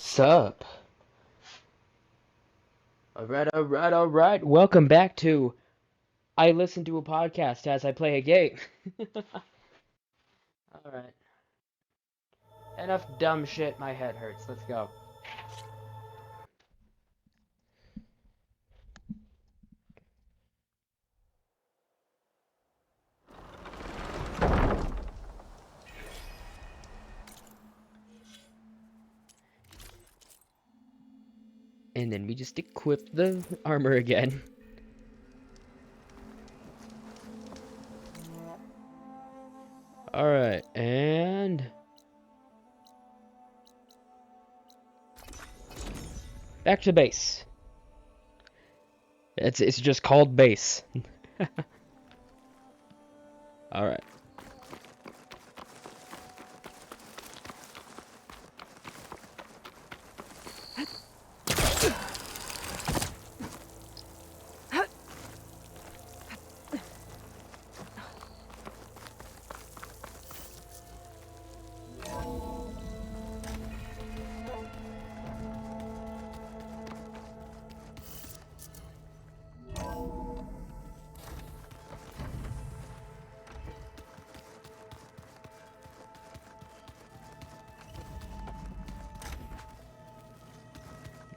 Sup? Alright. Welcome back to I listen to a podcast as I play a game. Alright. Enough dumb shit, my head hurts. Let's go. And then we just equip the armor again. Alright, and... back to base. It's just called base. Alright.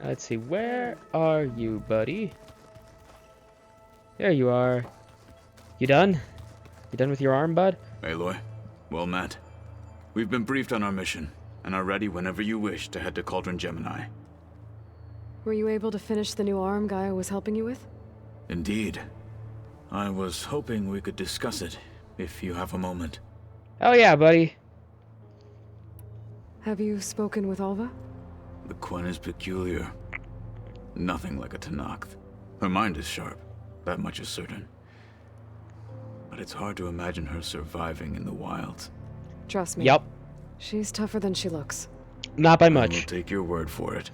Let's see, where are you, buddy? There you are. You done? You done with your arm, bud? Aloy, well met. We've been briefed on our mission, and are ready whenever you wish to head to Cauldron Gemini. Were you able to finish the new arm Gaia was helping you with? Indeed. I was hoping we could discuss it, if you have a moment. Oh yeah, buddy. Have you spoken with Alva? The Quen is peculiar. Nothing like a Tenakth. Her mind is sharp, that much is certain. But it's hard to imagine her surviving in the wilds. Trust me. Yup. She's tougher than she looks. Not by I will much. take your word for it.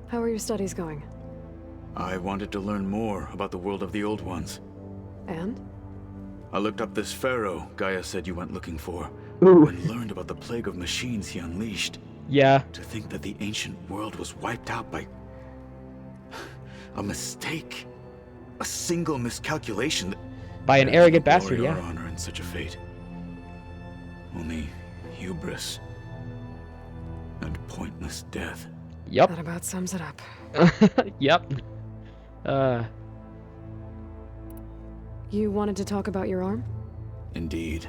How are your studies going? I wanted to learn more about the world of the Old Ones. And? I looked up this pharaoh Gaia said you went looking for, Ooh. and learned about the plague of machines he unleashed. Yeah. To think that the ancient world was wiped out by a mistake. A single miscalculation that By an had arrogant no bastard, glory or yeah. honor in such a fate. Only hubris and pointless death. Yup. That about sums it up. Yep. You wanted to talk about your arm? Indeed.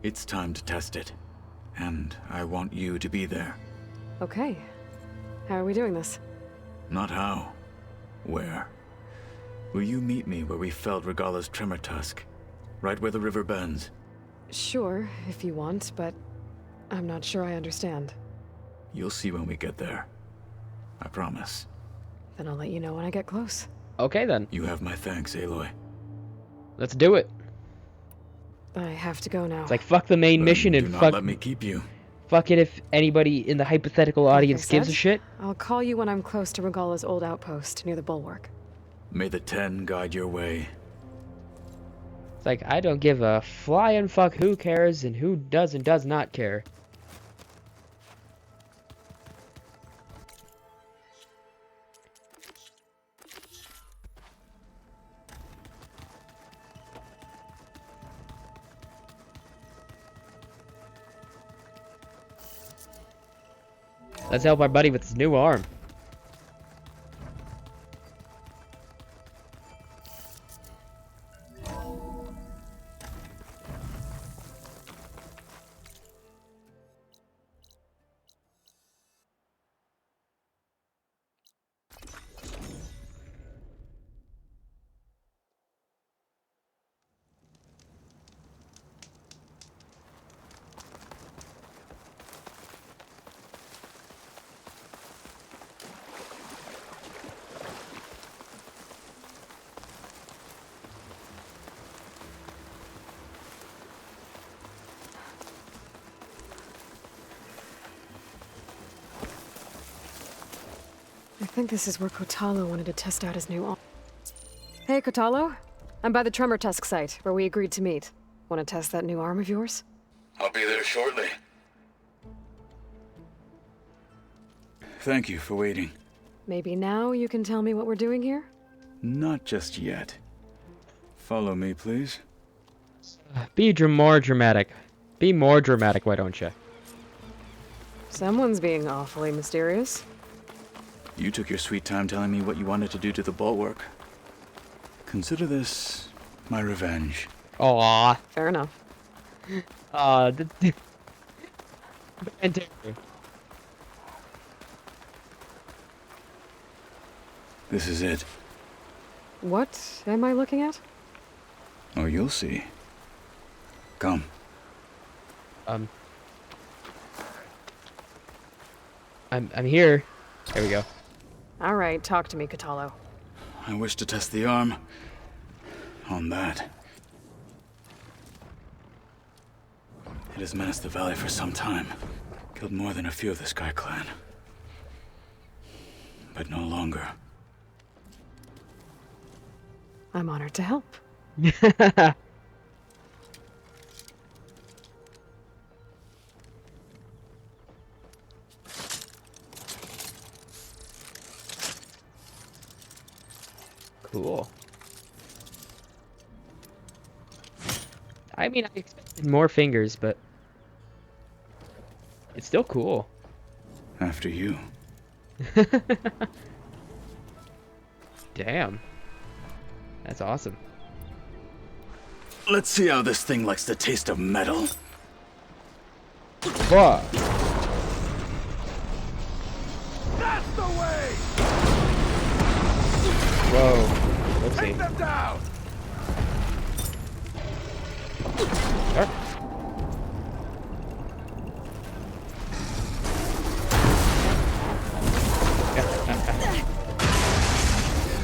It's time to test it. And I want you to be there. Okay. How are we doing this? Not how. Where? Will you meet me where we felled Regala's tremor tusk? Right where the river bends? Sure, if you want, but I'm not sure I understand. You'll see when we get there. I promise. Then I'll let you know when I get close. Okay then. You have my thanks, Aloy. Let's do it. I have to go now. It's like fuck the main Then mission do and not fuck let me keep you. fuck it if anybody in the hypothetical Like I audience gives a said, shit. I'll call you when I'm close to Regala's old outpost near the bulwark. May the 10 guide your way. It's like I don't give a flying fuck who cares and who does and does not care. Let's help our buddy with his new arm. I think this is where Kotalo wanted to test out his new arm. Hey, Kotalo. I'm by the Tremor Tusk site, where we agreed to meet. Want to test that new arm of yours? I'll be there shortly. Thank you for waiting. Maybe now you can tell me what we're doing here? Not just yet. Follow me, please. Be more dramatic. Be more dramatic, why don't you? Someone's being awfully mysterious. You took your sweet time telling me what you wanted to do to the bulwark. Consider this my revenge. Aww. Fair enough. This is it. What am I looking at? Oh, you'll see. Come. I'm here. There we go. All right, talk to me, Kotallo. I wish to test the arm on that. It has menaced the valley for some time. Killed more than a few of the Sky Clan. But no longer. I'm honored to help. Cool. I mean, I expected more fingers, but it's still cool. After you. Damn. That's awesome. Let's see how this thing likes the taste of metal. Fuck. That's the way! Whoa. Whoopsie. Take them down! Sure.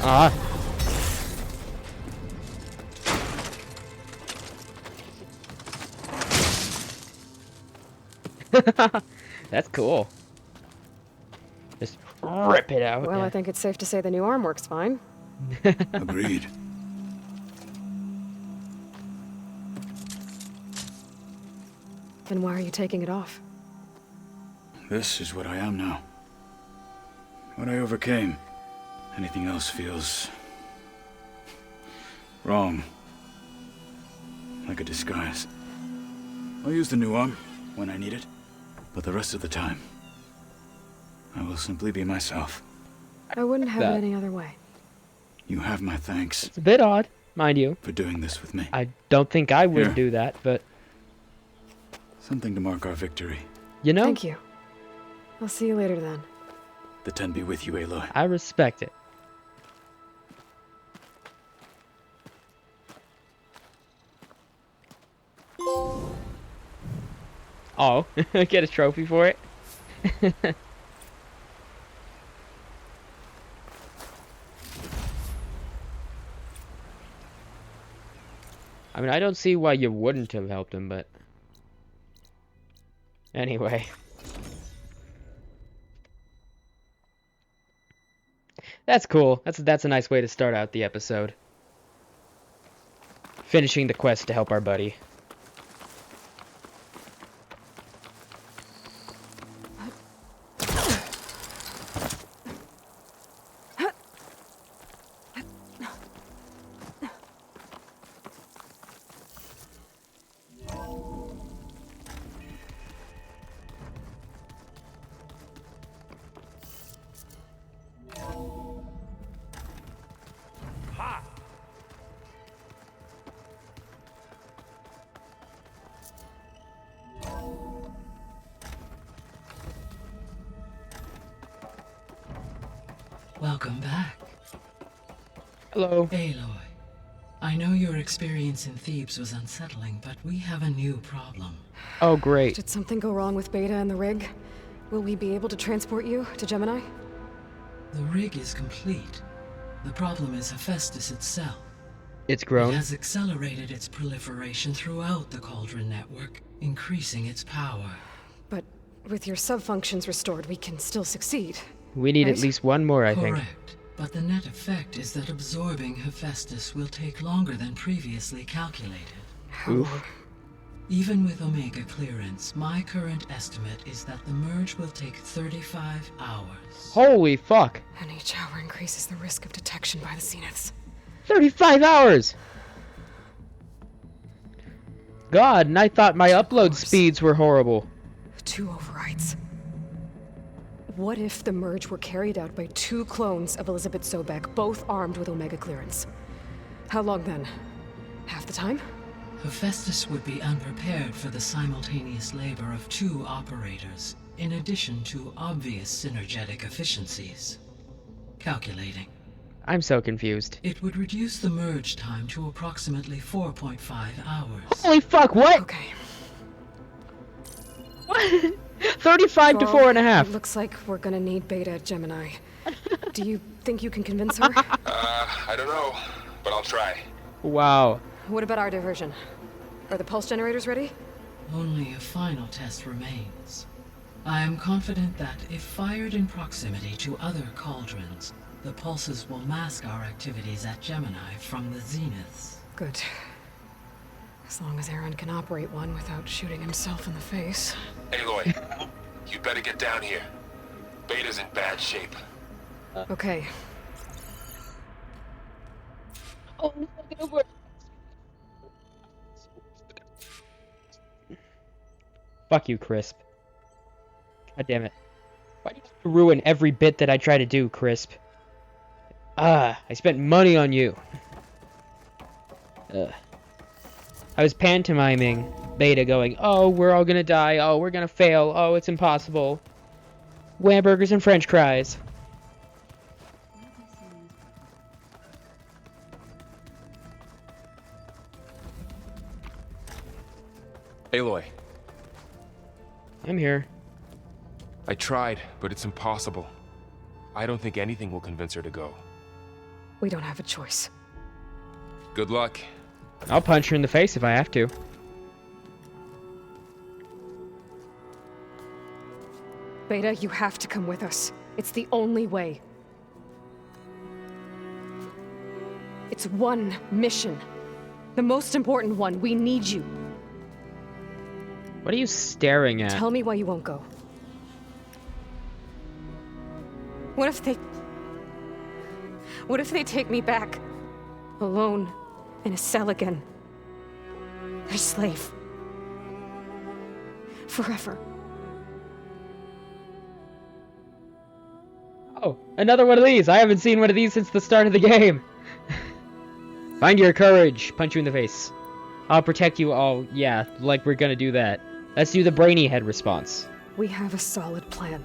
Ah. That's cool. Just rip it out. Well, yeah. I think it's safe to say the new arm works fine. Agreed. Then why are you taking it off? This is what I am now. What I overcame. Anything else feels wrong. Like a disguise. I'll use the new arm when I need it, but the rest of the time, I will simply be myself. I wouldn't have That. it any other way. You have my thanks It's a bit odd, mind you. for doing this with me. I don't think I would Here. do that, but Something to mark our victory. you know, Thank you. I'll see you later then. The 10 be with you, Aloy. I respect it. Oh, get a trophy for it? I mean, I don't see why you wouldn't have helped him, but anyway. That's cool. That's a nice way to start out the episode. Finishing the quest to help our buddy. Welcome back. Hello. Aloy, I know your experience in Thebes was unsettling, but we have a new problem. Oh, great. Did something go wrong with Beta and the rig? Will we be able to transport you to Gemini? The rig is complete. The problem is Hephaestus itself. It's It grown. has accelerated its proliferation throughout the Cauldron network, increasing its power. But with your sub-functions restored, we can still succeed. We need at Right? least one more, I think. Correct. But the net effect is that absorbing Hephaestus will take longer than previously calculated. How Oof. long? Even with Omega clearance, my current estimate is that the merge will take 35 hours. Holy fuck. And each hour increases the risk of detection by the Zeniths. 35 hours! God, and I thought my upload speeds were horrible. 2 overrides. What if the merge were carried out by 2 clones of Elizabeth Sobek, both armed with Omega clearance? How long then? Half the time? Hephaestus would be unprepared for the simultaneous labor of 2 operators, in addition to obvious synergetic efficiencies. Calculating. I'm so confused. It would reduce the merge time to approximately 4.5 hours. Holy fuck, what? Okay. What? 35 to 4.5. It looks like we're gonna need Beta at Gemini. Do you think you can convince her? I don't know, but I'll try. Wow. What about our diversion? Are the pulse generators ready? Only a final test remains. I am confident that if fired in proximity to other cauldrons, the pulses will mask our activities at Gemini from the Zeniths. Good. As long as Aaron can operate one without shooting himself in the face. Aloy, you better get down here. Beta's in bad shape. Okay. Oh, over. Fuck you, Crisp. God damn it. Why do you have to ruin every bit that I try to do, Crisp? I spent money on you. I was pantomiming Beta going, oh, we're all gonna die, oh, we're gonna fail, oh, it's impossible. Hamburgers and french fries. Aloy, I'm here. I tried, but it's impossible. I don't think anything will convince her to go. We don't have a choice. Good luck. I'll punch her in the face if I have to. Beta, you have to come with us. It's the only way. It's one mission. The most important one. We need you. What are you staring at? Tell me why you won't go. What if they take me back? Alone. In a cell again. Their slave. Forever. Oh, another one of these! I haven't seen one of these since the start of the game! Find your courage! Punch you in the face. I'll protect you all. Yeah, like we're gonna do that. Let's do the brainy head response. We have a solid plan.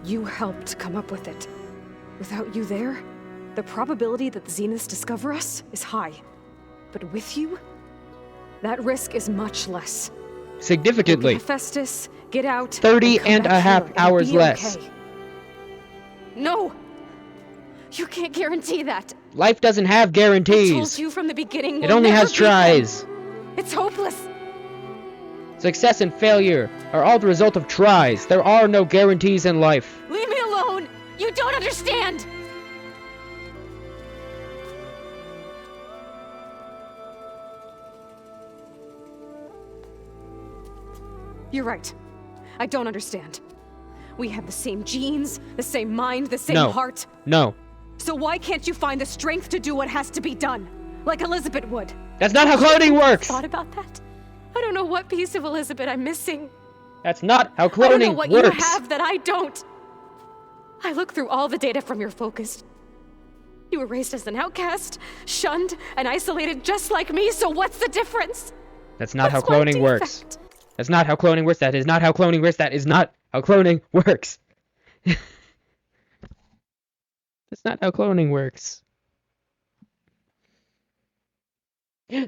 You helped come up with it. Without you there, the probability that the Zeniths discover us is high. But with you, that risk is much less. Significantly. Hephaestus, get out. 30 and come a back half here. hours It'll be less. okay. No! You can't guarantee that. Life doesn't have I guarantees. told you from the beginning. It we'll only never has beat them. tries. It's hopeless. Success and failure are all the result of tries. There are no guarantees in life. Leave me alone. You don't understand. You're right. I don't understand. We have the same genes, the same mind, the same heart. No. So why can't you find the strength to do what has to be done? Like Elizabeth would. That's not how cloning works! Thought about that? I don't know what piece of Elizabeth I'm missing. That's not how I don't know cloning what works! you have that I don't. I look through all the data from your focus. You were raised as an outcast, shunned, and isolated just like me, so what's the difference? That's not how What's my cloning works. defect? That's not how cloning works. That is not how cloning works. That is not how cloning works. That's not how cloning works.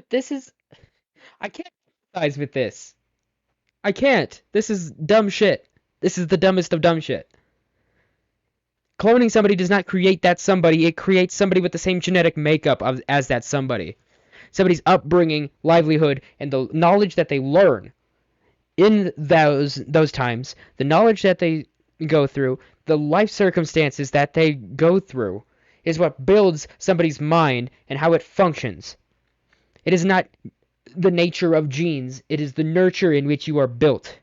This is... I can't empathize with this. I can't. This is dumb shit. This is the dumbest of dumb shit. Cloning somebody does not create that somebody. It creates somebody with the same genetic makeup as that somebody. Somebody's upbringing, livelihood, and the knowledge that they learn in those times, the knowledge that they go through, the life circumstances that they go through, is what builds somebody's mind and how it functions. It is not the nature of genes. It is the nurture in which you are built.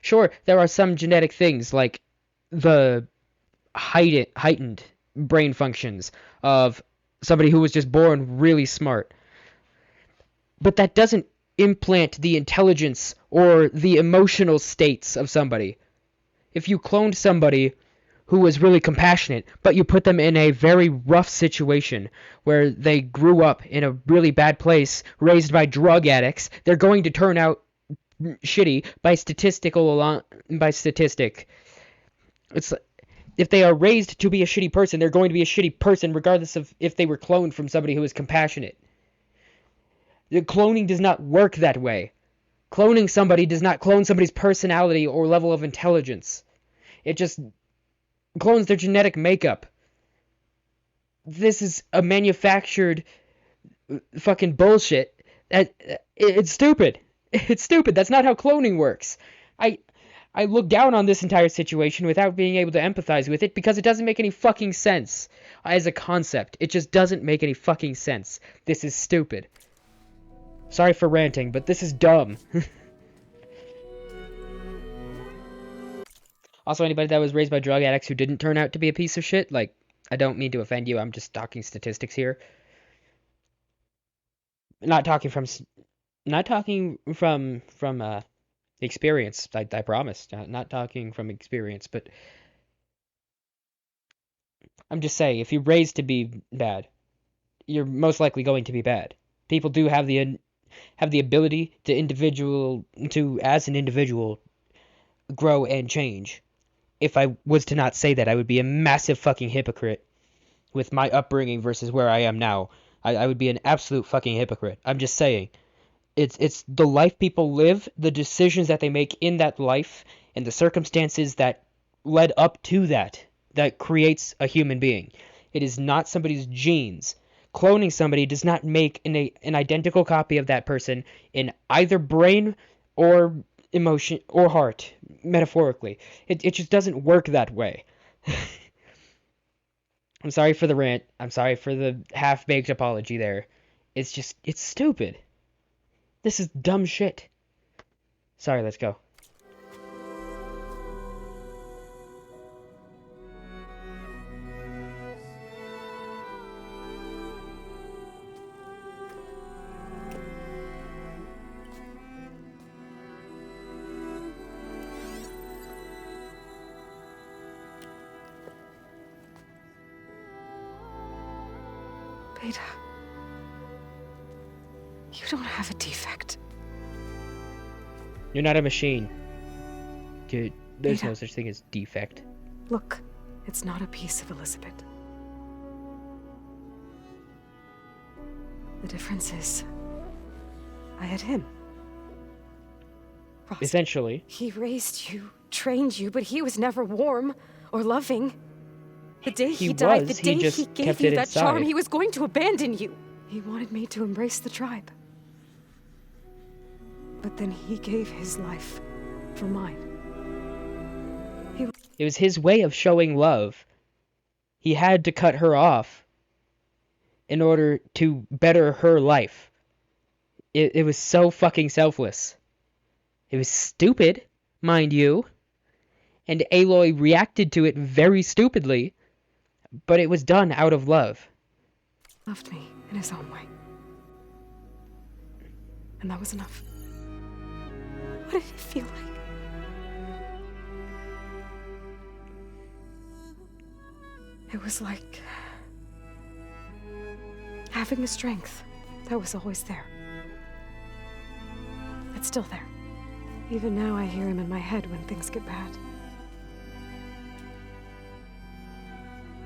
Sure, there are some genetic things like the heightened brain functions of somebody who was just born really smart. But that doesn't implant the intelligence or the emotional states of somebody. If you cloned somebody who was really compassionate, but you put them in a very rough situation where they grew up in a really bad place, raised by drug addicts, they're going to turn out shitty by statistic. It's if they are raised to be a shitty person, they're going to be a shitty person regardless of if they were cloned from somebody who is compassionate. The cloning does not work that way. Cloning somebody does not clone somebody's personality or level of intelligence. It just clones their genetic makeup. This is a manufactured fucking bullshit. It's stupid. It's stupid. That's not how cloning works. I look down on this entire situation without being able to empathize with it because it doesn't make any fucking sense as a concept. It just doesn't make any fucking sense. This is stupid. Sorry for ranting, but this is dumb. Also, anybody that was raised by drug addicts who didn't turn out to be a piece of shit, like, I don't mean to offend you, I'm just talking statistics here. Not talking from experience, I promise. Not talking from experience, but I'm just saying, if you're raised to be bad, you're most likely going to be bad. People do have the ability to as an individual grow and change. If I was to not say that, I would be a massive fucking hypocrite with my upbringing versus where I am now. I would be an absolute fucking hypocrite. I'm just saying. It's the life people live, the decisions that they make in that life, and the circumstances that led up to that creates a human being. It is not somebody's genes. Cloning somebody does not make an identical copy of that person in either brain or emotion or heart, metaphorically. It just doesn't work that way. I'm sorry for the rant. I'm sorry for the half-baked apology there. It's stupid. This is dumb shit. Sorry, let's go. Beta. You don't have a defect. You're not a machine. Dude, there's Beta. no such thing as defect. Look, it's not a piece of Elizabeth. The difference is, I had him. Ross, Essentially. he raised you, trained you, but he was never warm or loving. The day he died, the he day just he gave kept you it that charm, inside. he was going to abandon you. He wanted me to embrace the tribe. But then he gave his life for mine. It was his way of showing love. He had to cut her off in order to better her life. It was so fucking selfless. It was stupid, mind you. And Aloy reacted to it very stupidly, but it was done out of love. Loved me in his own way. And that was enough. What did it feel like? It was like having a strength that was always there. It's still there. Even now I hear him in my head when things get bad.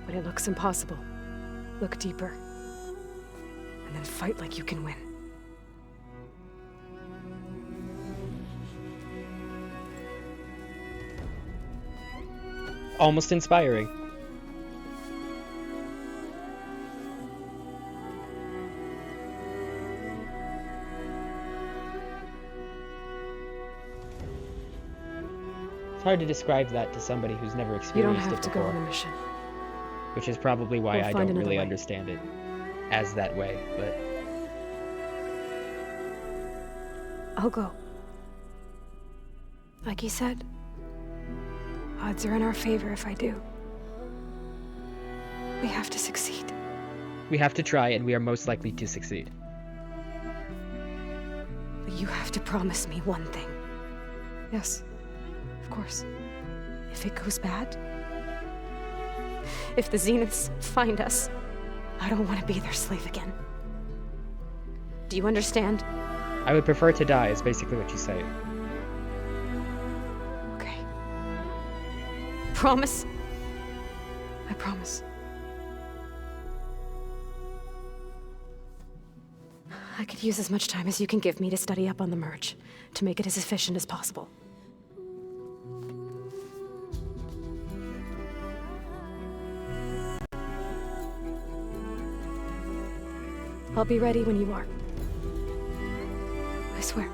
When it looks impossible, look deeper. And then fight like you can win. Almost inspiring. It's hard to describe that to somebody who's never experienced You don't it have to go before, on a mission. which is probably why We'll I find don't another really way. understand it as that way, but I'll go. Like he said, odds are in our favor if I do. We have to succeed. We have to try, and we are most likely to succeed. But you have to promise me one thing. Yes, of course. If it goes bad, if the Zeniths find us, I don't want to be their slave again. Do you understand? I would prefer to die, is basically what you say. Okay. Promise? I promise. I could use as much time as you can give me to study up on the merge, to make it as efficient as possible. I'll be ready when you are. I swear.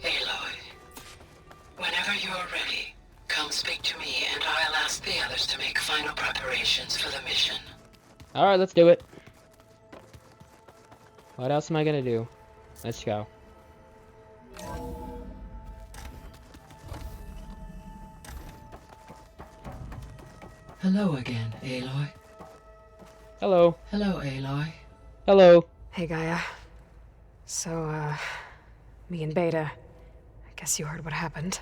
Aloy, whenever you're ready, come speak to me and I'll ask the others to make final preparations for the mission. Alright, let's do it. What else am I gonna do? Let's go. Hello again, Aloy. Hello. Hello, Aloy. Hello. Hey, Gaia. So, me and Beta, I guess you heard what happened.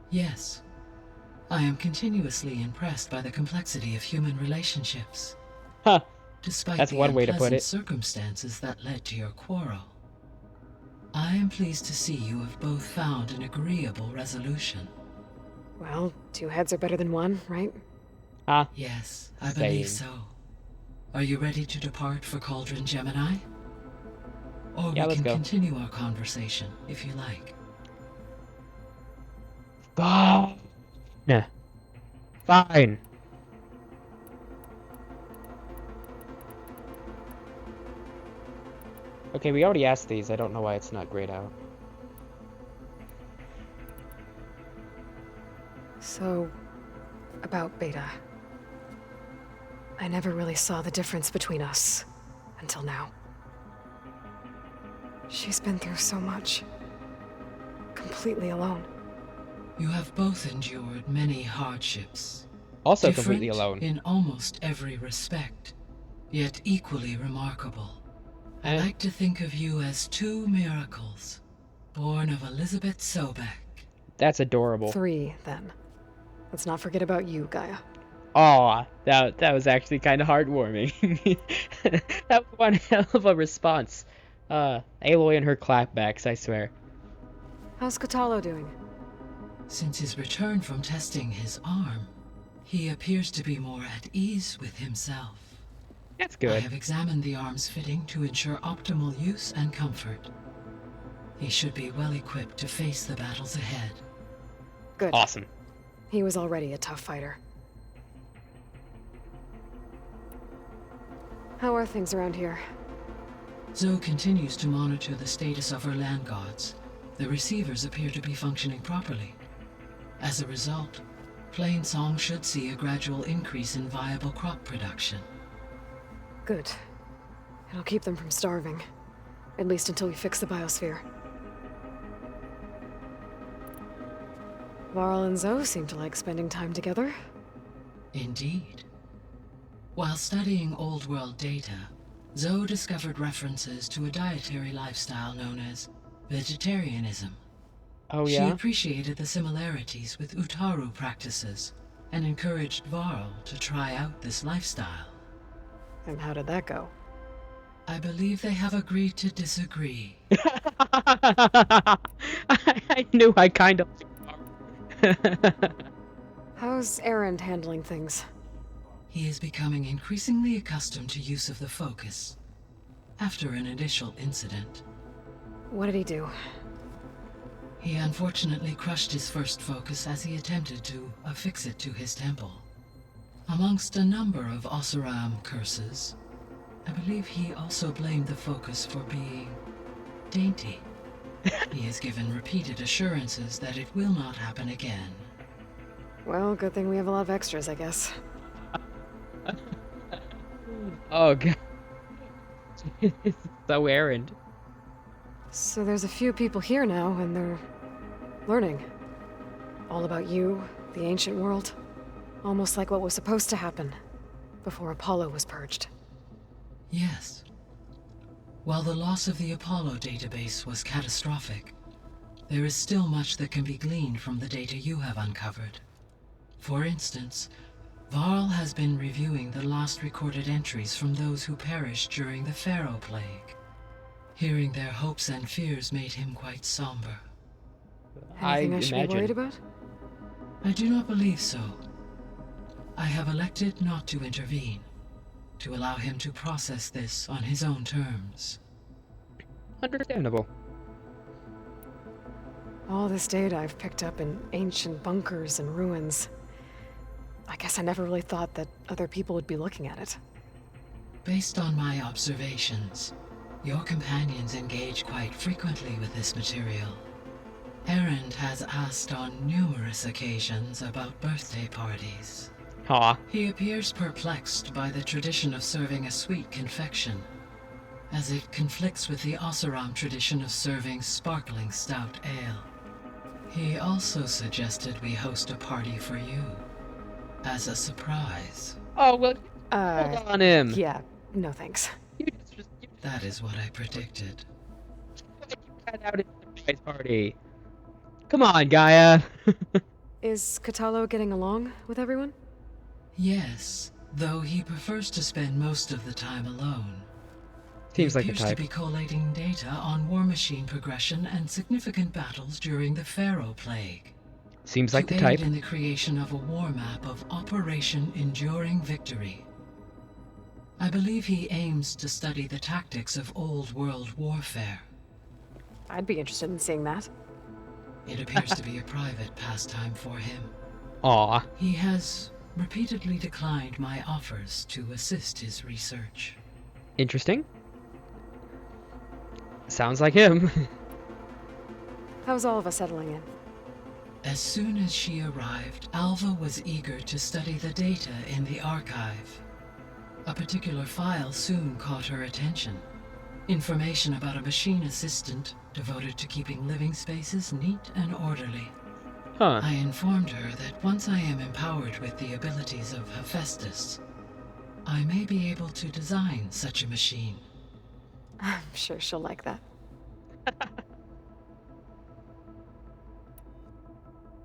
Yes. I am continuously impressed by the complexity of human relationships. Huh. Despite That's the one way to put unpleasant it. circumstances that led to your quarrel. I am pleased to see you have both found an agreeable resolution. Well, two heads are better than one, right? Ah. Yes, I believe so. Same. Are you ready to depart for Cauldron Gemini? Or Yeah, we let's can go. continue our conversation, if you like. Fine. Fine. Okay, we already asked these. I don't know why it's not grayed out. So, about Beta. I never really saw the difference between us until now. She's been through so much. Completely alone. You have both endured many hardships. Also Different completely alone. in almost every respect, yet equally remarkable. I like to think of you as two miracles, born of Elizabeth Sobek. That's adorable. 3, then. Let's not forget about you, Gaia. Aw, that was actually kind of heartwarming. That was one hell of a response. Aloy and her clapbacks, I swear. How's Kotallo doing? Since his return from testing his arm, he appears to be more at ease with himself. That's I good. have examined the arm's fitting to ensure optimal use and comfort. He should be well equipped to face the battles ahead. Good. Awesome. He was already a tough fighter. How are things around here? Zoe continues to monitor the status of her land gods. The receivers appear to be functioning properly. As a result, Plainsong should see a gradual increase in viable crop production. Good. It'll keep them from starving. At least until we fix the biosphere. Varl and Zoe seem to like spending time together. Indeed. While studying Old World data, Zoe discovered references to a dietary lifestyle known as vegetarianism. Oh She yeah? appreciated the similarities with Utaru practices and encouraged Varl to try out this lifestyle. And how did that go? I believe they have agreed to disagree. I knew I kind of... How's Erend handling things? He is becoming increasingly accustomed to use of the focus. After an initial incident, What did he do? he unfortunately crushed his first focus as he attempted to affix it to his temple. Amongst a number of Oseram curses, I believe he also blamed the focus for being dainty. He has given repeated assurances that it will not happen again. Well, good thing we have a lot of extras, I guess. Oh god. It's so errand. So there's a few people here now, and they're learning. All about you, the ancient world. Almost like what was supposed to happen before Apollo was purged. Yes. While the loss of the Apollo database was catastrophic, there is still much that can be gleaned from the data you have uncovered. For instance, Varl has been reviewing the last recorded entries from those who perished during the Pharaoh Plague. Hearing their hopes and fears made him quite somber. Anything I should be worried imagine. about? I do not believe so. I have elected not to intervene, to allow him to process this on his own terms. Understandable. All this data I've picked up in ancient bunkers and ruins. I guess I never really thought that other people would be looking at it. Based on my observations, your companions engage quite frequently with this material. Erend has asked on numerous occasions about birthday parties. Aw. He appears perplexed by the tradition of serving a sweet confection, as it conflicts with the Oseram tradition of serving sparkling stout ale. He also suggested we host a party for you, as a surprise. Oh, well, hold on him. Yeah, no thanks. You just That is what I predicted. cut out a surprise party. Come on, Gaia. Is Katalo getting along with everyone? Yes, though he prefers to spend most of the time alone. Seems He like the appears type. to be collating data on war machine progression and significant battles during the Pharaoh Plague. Seems like to the type. aid in the creation of a war map of Operation Enduring Victory. I believe he aims to study the tactics of old world warfare. I'd be interested in seeing that. It appears to be a private pastime for him. Aw. He has repeatedly declined my offers to assist his research. Interesting. Sounds like him. How's all of us settling in? As soon as she arrived, Alva was eager to study the data in the archive. A particular file soon caught her attention. Information about a machine assistant devoted to keeping living spaces neat and orderly. Huh. I informed her that once I am empowered with the abilities of Hephaestus, I may be able to design such a machine. I'm sure she'll like that.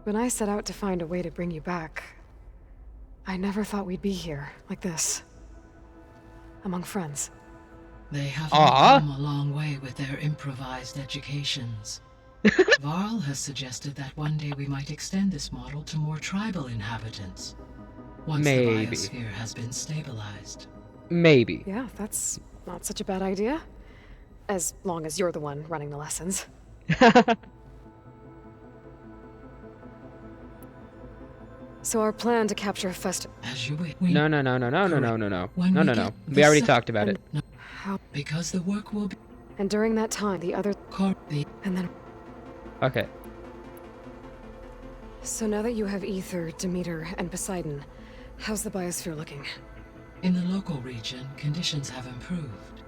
When I set out to find a way to bring you back, I never thought we'd be here, like this. Among friends. They have Aw. come a long way with their improvised educations. Varl has suggested that one day we might extend this model to more tribal inhabitants, once Maybe. the biosphere has been stabilized. Maybe. Yeah, that's not such a bad idea. As long as you're the one running the lessons. So our plan to capture Hephaestus. As you wish. No. When we No. get We the already se- talked about it. No, How? because the work will be And during that time, the other. the And then. Okay. So now that you have Ether, Demeter, and Poseidon, how's the biosphere looking? In the local region, conditions have improved.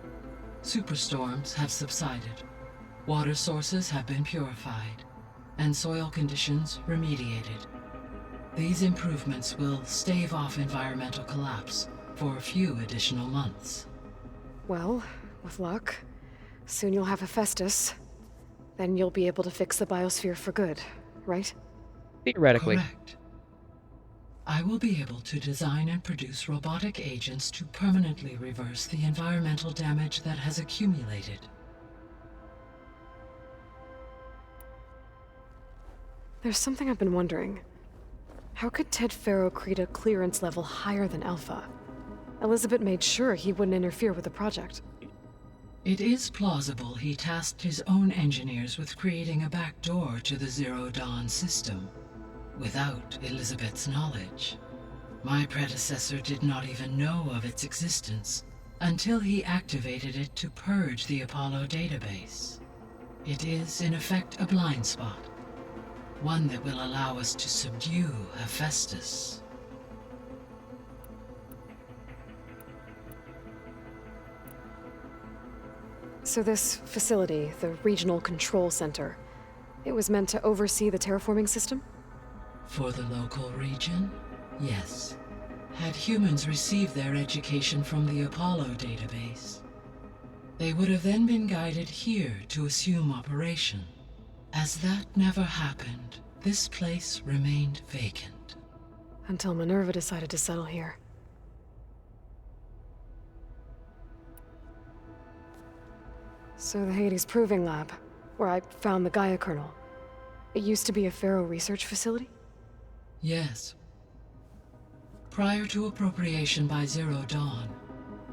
Superstorms have subsided. Water sources have been purified, and soil conditions remediated. These improvements will stave off environmental collapse for a few additional months. Well, with luck, soon you'll have Hephaestus. Then you'll be able to fix the biosphere for good, right? Theoretically. Correct. I will be able to design and produce robotic agents to permanently reverse the environmental damage that has accumulated. There's something I've been wondering. How could Ted Faro create a clearance level higher than Alpha? Elizabeth made sure he wouldn't interfere with the project. It is plausible he tasked his own engineers with creating a back door to the Zero Dawn system, without Elizabeth's knowledge. My predecessor did not even know of its existence until he activated it to purge the Apollo database. It is, in effect, a blind spot. One that will allow us to subdue Hephaestus. So this facility, the Regional Control Center, it was meant to oversee the terraforming system? For the local region, yes. Had humans received their education from the Apollo database, they would have then been guided here to assume operation. As that never happened, this place remained vacant. Until Minerva decided to settle here. So the Hades Proving Lab, where I found the Gaia kernel, it used to be a Pharaoh research facility? Yes. Prior to appropriation by Zero Dawn,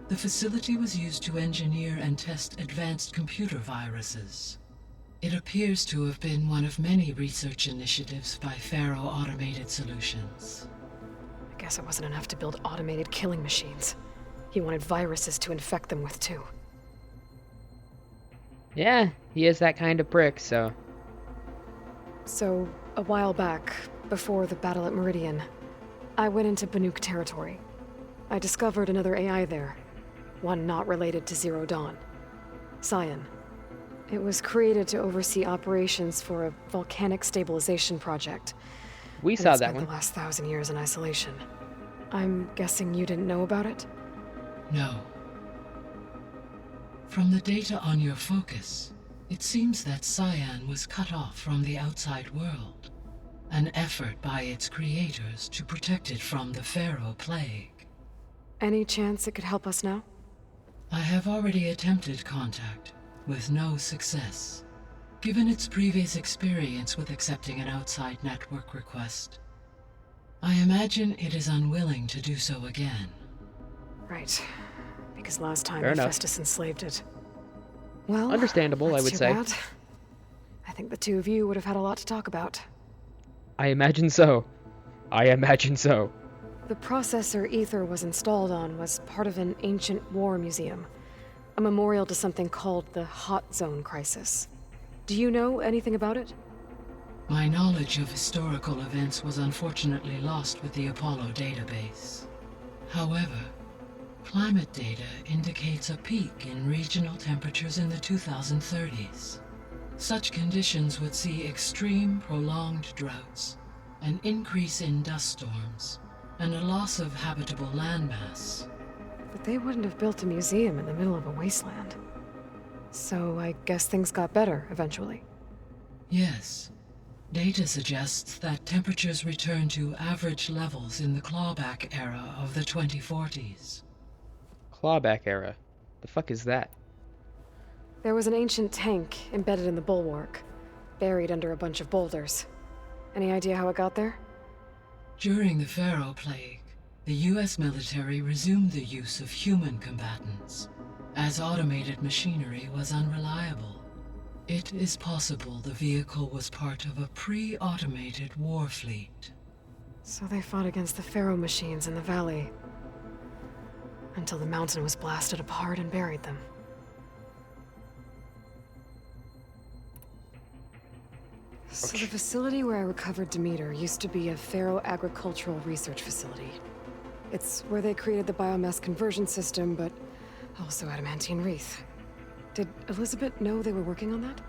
the facility was used to engineer and test advanced computer viruses. It appears to have been one of many research initiatives by Pharaoh Automated Solutions. I guess it wasn't enough to build automated killing machines. He wanted viruses to infect them with too. Yeah, he is that kind of prick, so... So, a while back, before the battle at Meridian, I went into Banuk territory. I discovered another AI there, one not related to Zero Dawn. Cyan. It was created to oversee operations for a volcanic stabilization project. We And saw it's that spent one. the last 1,000 years in isolation. I'm guessing you didn't know about it? No. From the data on your focus, it seems that Cyan was cut off from the outside world. An effort by its creators to protect it from the Pharaoh Plague. Any chance it could help us now? I have already attempted contact, with no success. Given its previous experience with accepting an outside network request, I imagine it is unwilling to do so again. Right. Because last time Fair enough. Hephaestus enslaved it. Well, Understandable, I that's would too say. bad. I think the two of you would have had a lot to talk about. I imagine so. I imagine so. The processor Ether was installed on was part of an ancient war museum. A memorial to something called the Hot Zone Crisis. Do you know anything about it? My knowledge of historical events was unfortunately lost with the Apollo database. However, climate data indicates a peak in regional temperatures in the 2030s. Such conditions would see extreme, prolonged droughts, an increase in dust storms, and a loss of habitable landmass. But they wouldn't have built a museum in the middle of a wasteland. So I guess things got better eventually. Yes. Data suggests that temperatures returned to average levels in the clawback era of the 2040s. Clawback era. The fuck is that? There was an ancient tank embedded in the bulwark, buried under a bunch of boulders. Any idea how it got there? During the Pharaoh Plague, the US military resumed the use of human combatants, as automated machinery was unreliable. It is possible the vehicle was part of a pre-automated war fleet. So they fought against the Pharaoh machines in the valley, until the mountain was blasted apart and buried them. So the facility where I recovered Demeter used to be a Pharaoh agricultural research facility. It's where they created the biomass conversion system, but also adamantine wreath. Did Elizabeth know they were working on that?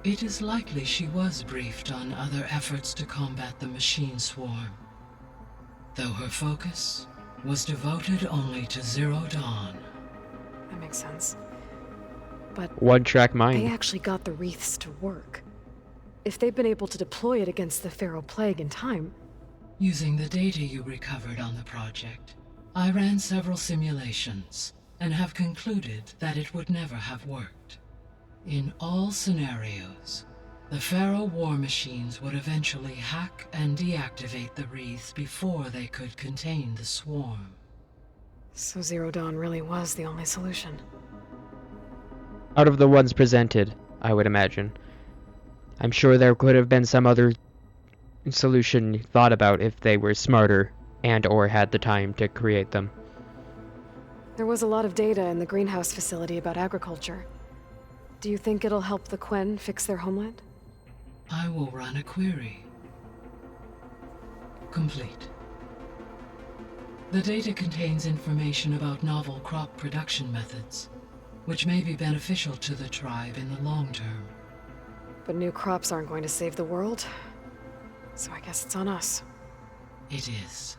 It is likely she was briefed on other efforts to combat the machine swarm, though her focus was devoted only to Zero Dawn. That makes sense. But One-track they mind. actually got the wreaths to work. If they'd been able to deploy it against the Pharaoh Plague in time, Using the data you recovered on the project, I ran several simulations and have concluded that it would never have worked. In all scenarios, the Pharaoh war machines would eventually hack and deactivate the wreath before they could contain the swarm. so Zero Dawn really was the only solution. Out of the ones presented, I would imagine. I'm sure there could have been some other solution thought about if they were smarter and or had the time to create them. There was a lot of data in the greenhouse facility about agriculture. Do you think it'll help the Quen fix their homeland? I will run a query. Complete. The data contains information about novel crop production methods, which may be beneficial to the tribe in the long term. But new crops aren't going to save the world, so I guess it's on us. It is.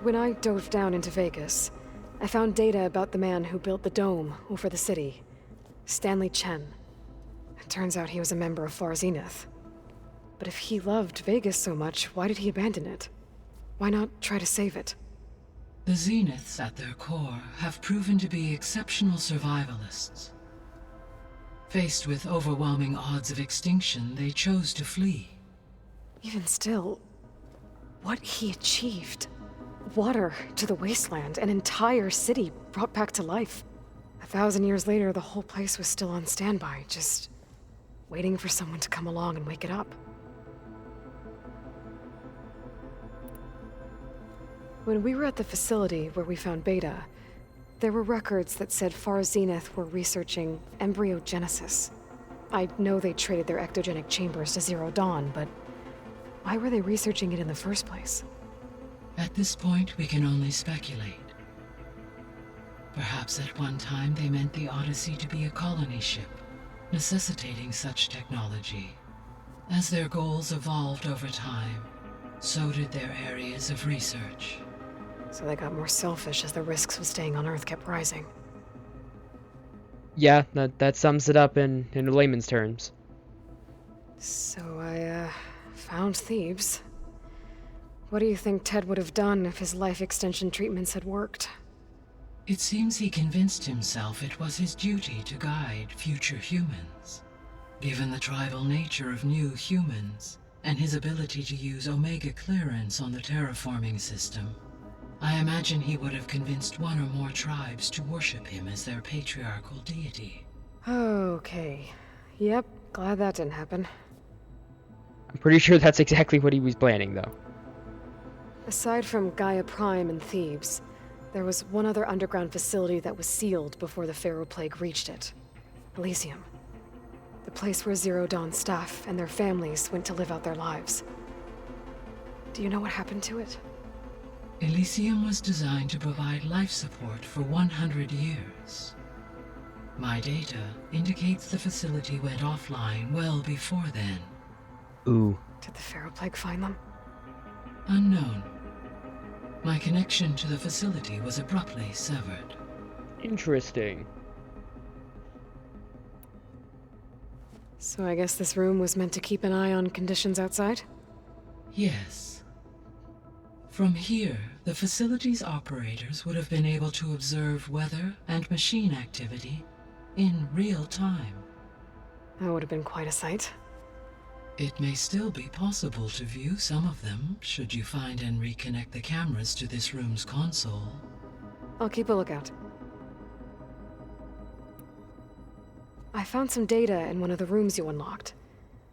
When I dove down into Vegas, I found data about the man who built the dome over the city, Stanley Chen. It turns out he was a member of Far Zenith. But if he loved Vegas so much, why did he abandon it? Why not try to save it? The Zeniths, at their core, have proven to be exceptional survivalists. Faced with overwhelming odds of extinction, they chose to flee. Even still, what he achieved. Water to the wasteland, an entire city brought back to life. 1,000 years later, the whole place was still on standby, just waiting for someone to come along and wake it up. When we were at the facility where we found Beta, there were records that said Far Zenith were researching embryogenesis. I know they traded their ectogenic chambers to Zero Dawn, but why were they researching it in the first place? At this point, we can only speculate. Perhaps at one time they meant the Odyssey to be a colony ship, necessitating such technology. As their goals evolved over time, so did their areas of research. So they got more selfish as the risks of staying on Earth kept rising. Yeah, that sums it up in layman's terms. So I, found Thebes. What do you think Ted would have done if his life extension treatments had worked? It seems he convinced himself it was his duty to guide future humans. Given the tribal nature of new humans, and his ability to use Omega clearance on the terraforming system, I imagine he would have convinced one or more tribes to worship him as their patriarchal deity. Okay. Yep, glad that didn't happen. I'm pretty sure that's exactly what he was planning, though. Aside from Gaia Prime and Thebes, there was one other underground facility that was sealed before the Pharaoh Plague reached it. Elysium. The place where Zero Dawn staff and their families went to live out their lives. Do you know what happened to it? Elysium was designed to provide life support for 100 years. My data indicates the facility went offline well before then. Ooh. Did the Pharaoh Plague find them? Unknown. My connection to the facility was abruptly severed. Interesting. So I guess this room was meant to keep an eye on conditions outside? Yes. From here, the facility's operators would have been able to observe weather and machine activity in real time. That would have been quite a sight. It may still be possible to view some of them, should you find and reconnect the cameras to this room's console. I'll keep a lookout. I found some data in one of the rooms you unlocked.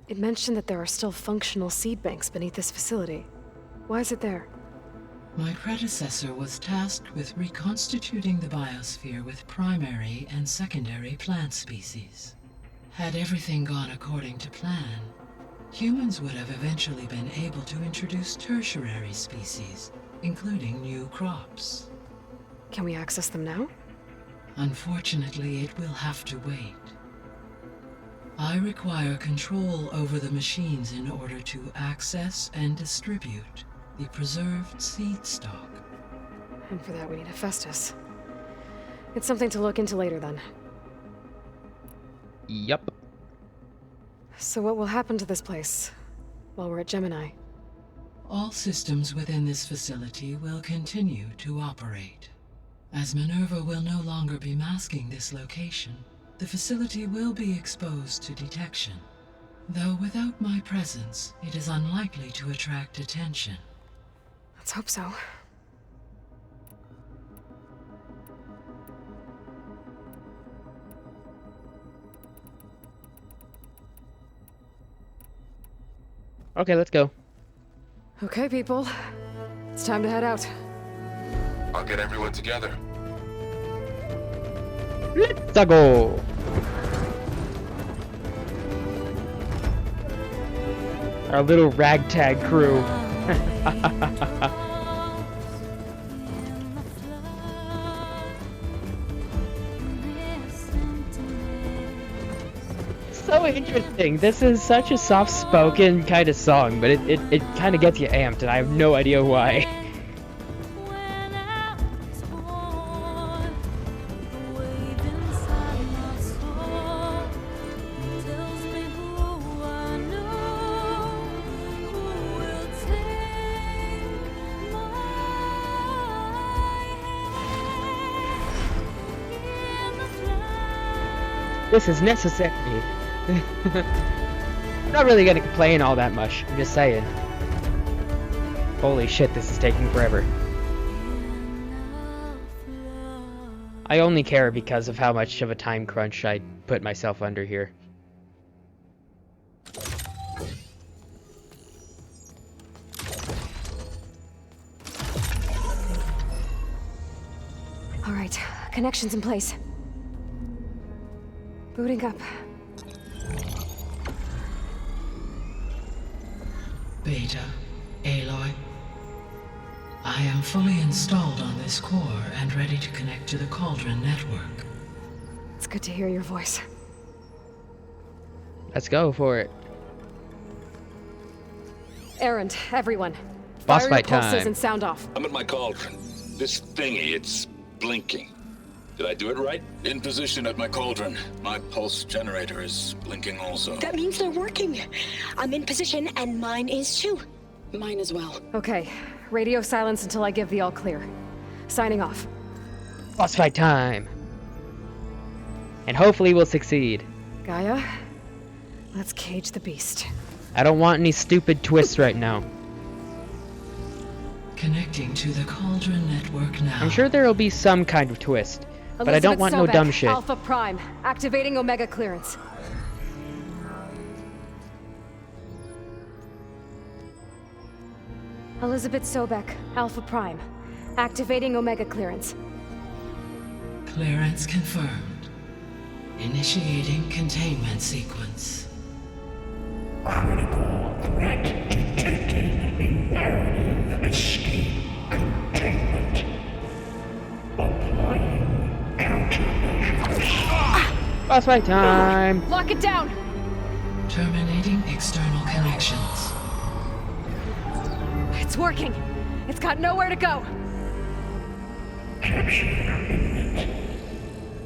It mentioned that there are still functional seed banks beneath this facility. Why is it there? My predecessor was tasked with reconstituting the biosphere with primary and secondary plant species. Had everything gone according to plan, humans would have eventually been able to introduce tertiary species, including new crops. Can we access them now? Unfortunately, it will have to wait. I require control over the machines in order to access and distribute the preserved seed stock. And for that we need a Festus. It's something to look into later then. Yup. So what will happen to this place while we're at Gemini? All systems within this facility will continue to operate. As Minerva will no longer be masking this location, the facility will be exposed to detection. Though without my presence, it is unlikely to attract attention. Let's hope so. Okay, let's go. Okay, people. It's time to head out. I'll get everyone together. Let's go. Our little ragtag crew. So interesting. This is such a soft-spoken kind of song, but it kind of gets you amped, and I have no idea why. This is necessary. I'm not really gonna complain all that much. I'm just saying. Holy shit, this is taking forever. I only care because of how much of a time crunch I put myself under here. All right, connections in place. Booting up. Beta, Aloy. I am fully installed on this core and ready to connect to the Cauldron network. It's good to hear your voice. Let's go for it. Errand, everyone. Boss Fire fight your pulses time. and sound off. I'm at my cauldron. This thingy, it's blinking. Did I do it right? In position at my cauldron. My pulse generator is blinking also. That means they're working. I'm in position, and mine is too. Mine as well. Okay, radio silence until I give the all clear. Signing off. Boss fight time. And hopefully we'll succeed. Gaia, let's cage the beast. I don't want any stupid twists right now. Connecting to the Cauldron network now. I'm sure there'll be some kind of twist. But I don't want no Sobek, dumb shit. Alpha Prime, activating Omega clearance. Elizabeth Sobek, Alpha Prime, activating Omega clearance. Clearance confirmed. Initiating containment sequence. Critical threat detected. Imperative escape containment. Applying countermeasures. Boss fight time. Lock it down! Terminating external connections. It's working. It's got nowhere to go. Capture imminent.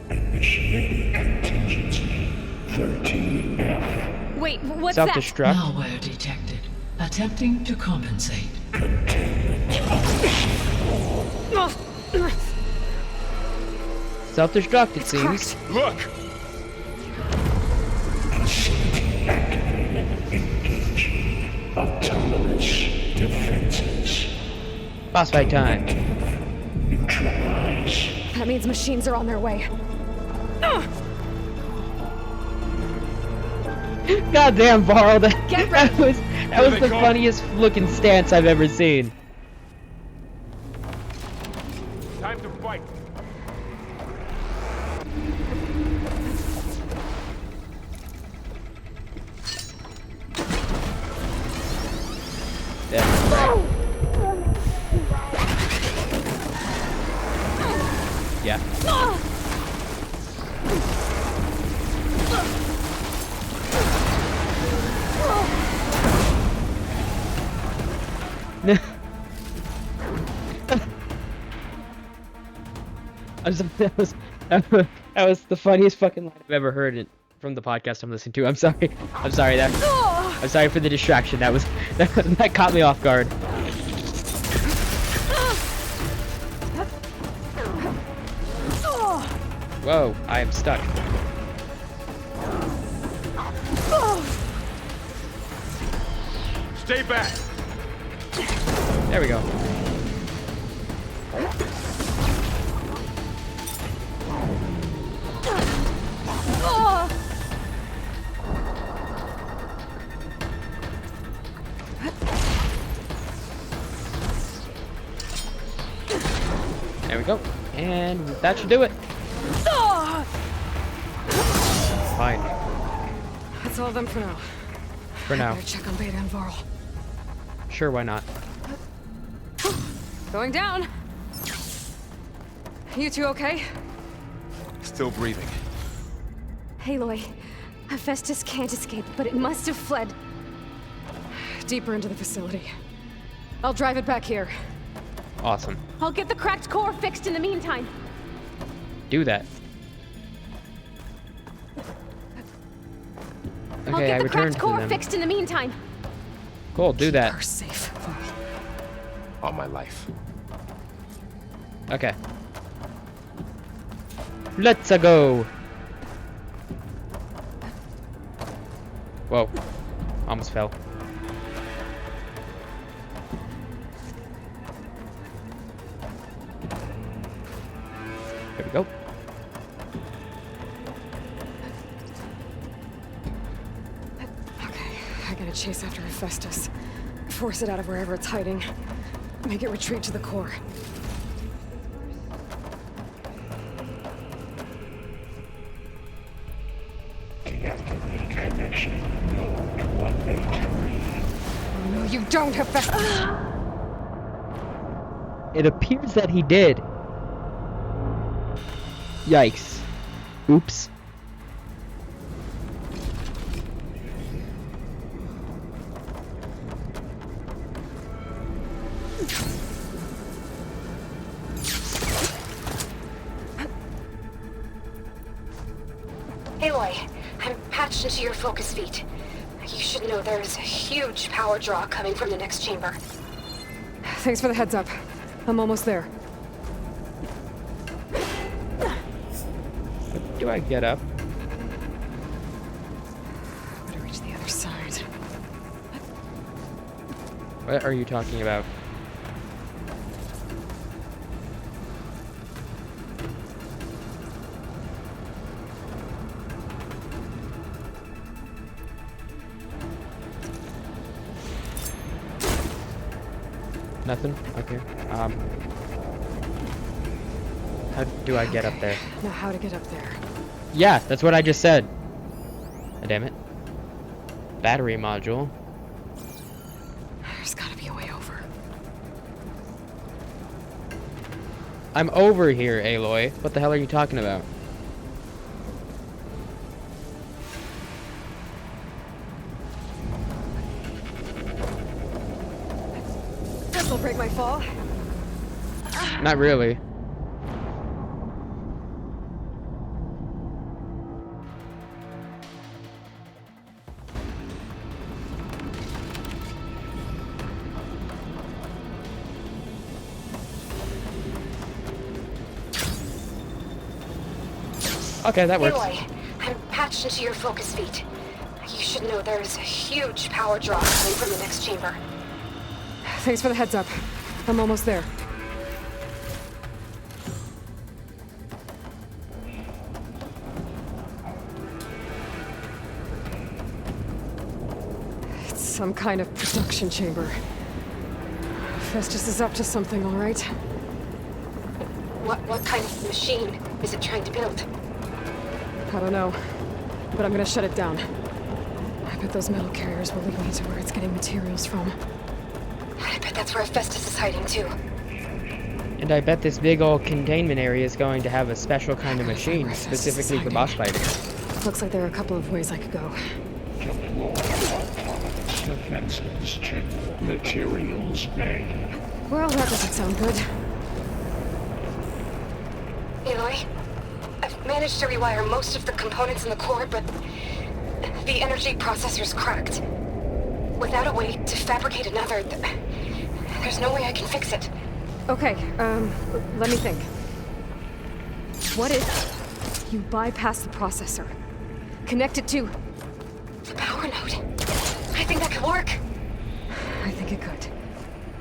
Initiating contingency 13F. Wait, what's that? Self-destruct. Malware detected. Attempting to compensate. Self-destruct, it seems. Look! Facility activated. Engaging autonomous defenses. Boss fight time. Neutralize. That means machines are on their way. Goddamn, Varl, Get that ready. was the funniest looking stance I've ever seen. Time to fight. Yeah. That was the funniest fucking line I've ever heard from the podcast I'm listening to. I'm sorry. I'm sorry I'm sorry for the distraction. That caught me off guard. Whoa, I am stuck. Stay back. There we go. There we go. And that should do it. That's all of them for now. For now. Better check on Beta and Varl. Sure, why not? Going down. You two okay? Still breathing. Aloy, Hephaestus can't escape, but it must have fled deeper into the facility. I'll drive it back here. Awesome. I'll get the cracked core fixed in the meantime. Do that. I'll Okay, get I the returned cracked to core them. fixed in the meantime. Cool, do that. We're safe. On my life. Okay. Let's go. Whoa. Almost fell. There we go. Okay, I gotta chase after Hephaestus. Force it out of wherever it's hiding. Make it retreat to the core. Deactivate connection. Node 183. No, you don't, Hephaestus! It appears that he did. Yikes. Oops. Aloy, I'm patched into your focus feed. You should know there's a huge power draw coming from the next chamber. Thanks for the heads up. I'm almost there. Do I get up? Gotta reach the other side. What are you talking about? Nothing? Okay. How do I get up there? Now how to get up there. Yeah, that's what I just said. Ah, damn it. Battery module. There's gotta be a way over. I'm over here, Aloy. What the hell are you talking about? This'll break my fall. Not really. Okay, that works. Aloy, I'm patched into your focus feed. You should know there's a huge power draw coming from the next chamber. Thanks for the heads up. I'm almost there. It's some kind of production chamber. Festus is up to something, all right? What kind of machine is it trying to build? I don't know, but I'm gonna shut it down. I bet those metal carriers will lead me to where it's getting materials from. I bet that's where Festus is hiding too. And I bet this big old containment area is going to have a special kind of machine, Festus specifically is for hiding. boss fighting. Looks like there are a couple of ways I could go. Deploy autonomous defenses to materials bay. Well, that doesn't sound good. Aloy, I've managed to rewire most of the components in the core, but the energy processor's cracked. Without a way to fabricate another, there's no way I can fix it. Okay, let me think. What if you bypass the processor? Connect it to... The power node. I think that could work. I think it could.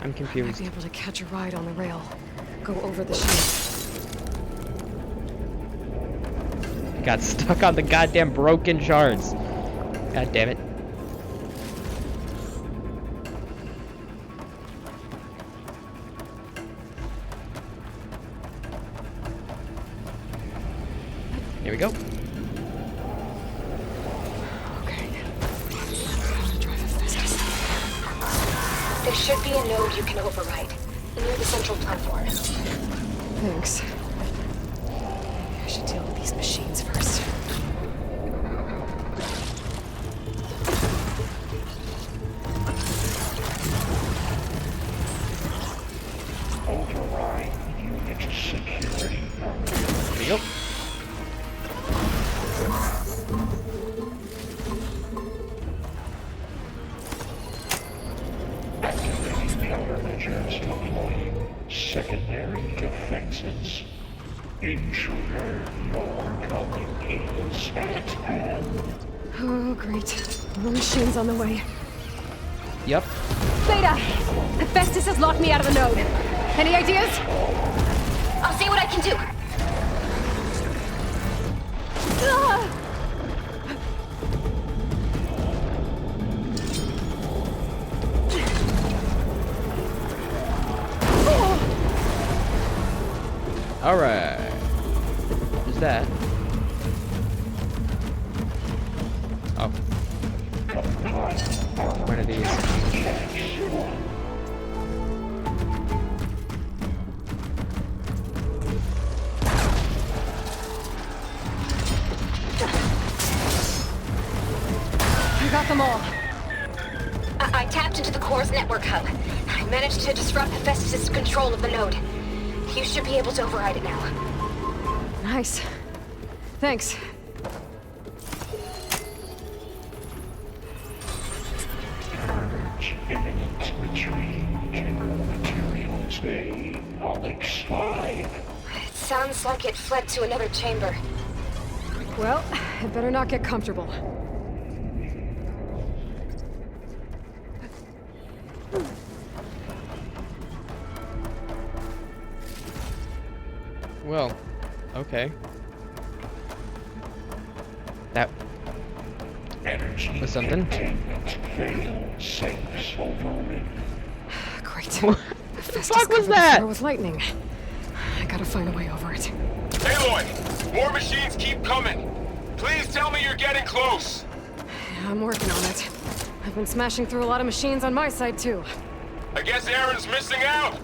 I'm I might confused. be able to catch a ride on the rail. Go over the shield. Got stuck on the goddamn broken shards. God damn it. Here we go. Okay, There should be a node you can override, near the central platform. Thanks. Maybe I should deal with these machines first. Override unit security. There you go. Activating countermeasures deploying secondary defenses. Intruder, your coming is at hand. Oh, great. More machines on the way. Yep. Beta! Hephaestus has locked me out of the node. Any ideas? I'll see what I can do. Ah! Alright. Who's that? Oh. One of these. You got them all. I tapped into the core's network hub. I managed to disrupt Hephaestus' control of the node. You should be able to override it now. Nice. Thanks. Urge imminent retreat. General materials bay. Onyx 5. It sounds like it fled to another chamber. Well, it better not get comfortable. Well, okay. That Energy was something. containment fail. Safes overridden. Great. What the fuck was that? With lightning. I gotta find a way over it. Aloy! More machines keep coming! Please tell me you're getting close! I'm working on it. I've been smashing through a lot of machines on my side, too. I guess Aaron's missing out!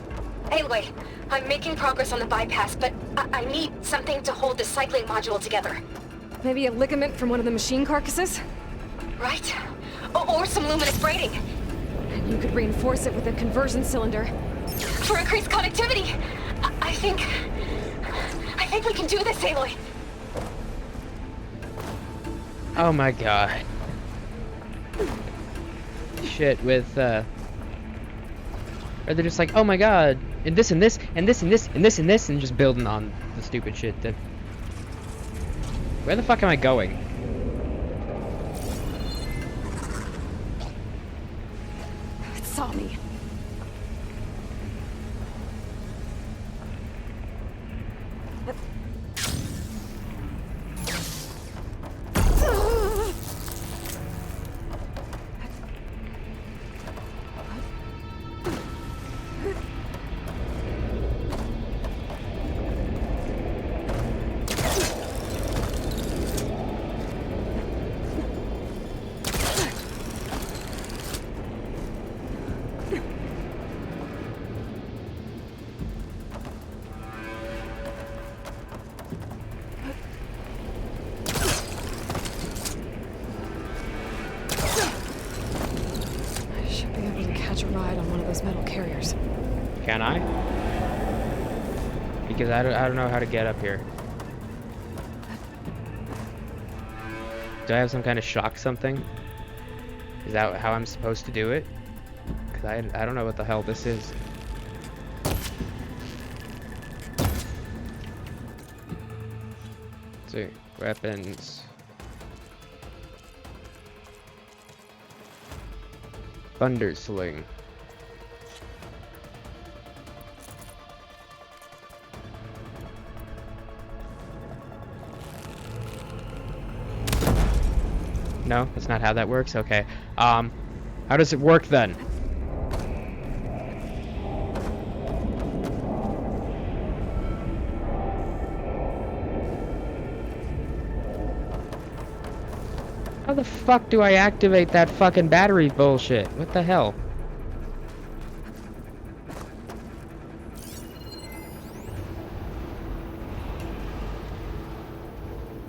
Aloy, I'm making progress on the bypass, but I need something to hold the cycling module together. Maybe a ligament from one of the machine carcasses? Right? Or some luminous braiding. And you could reinforce it with a conversion cylinder. For increased connectivity! I think we can do this, Aloy. Oh my god. Shit with or they're just like, oh my god, and this and this and this and this and this and this and just building on the stupid shit that. Where the fuck am I going? It saw me. I should be able to catch a ride on one of those metal carriers. Can I? Because I don't know how to get up here. Do I have some kind of shock something? Is that how I'm supposed to do it? Because I don't know what the hell this is. Let's see. Weapons. Thunder Sling. No, that's not how that works. Okay. How does it work then? How the fuck do I activate that fucking battery bullshit? What the hell?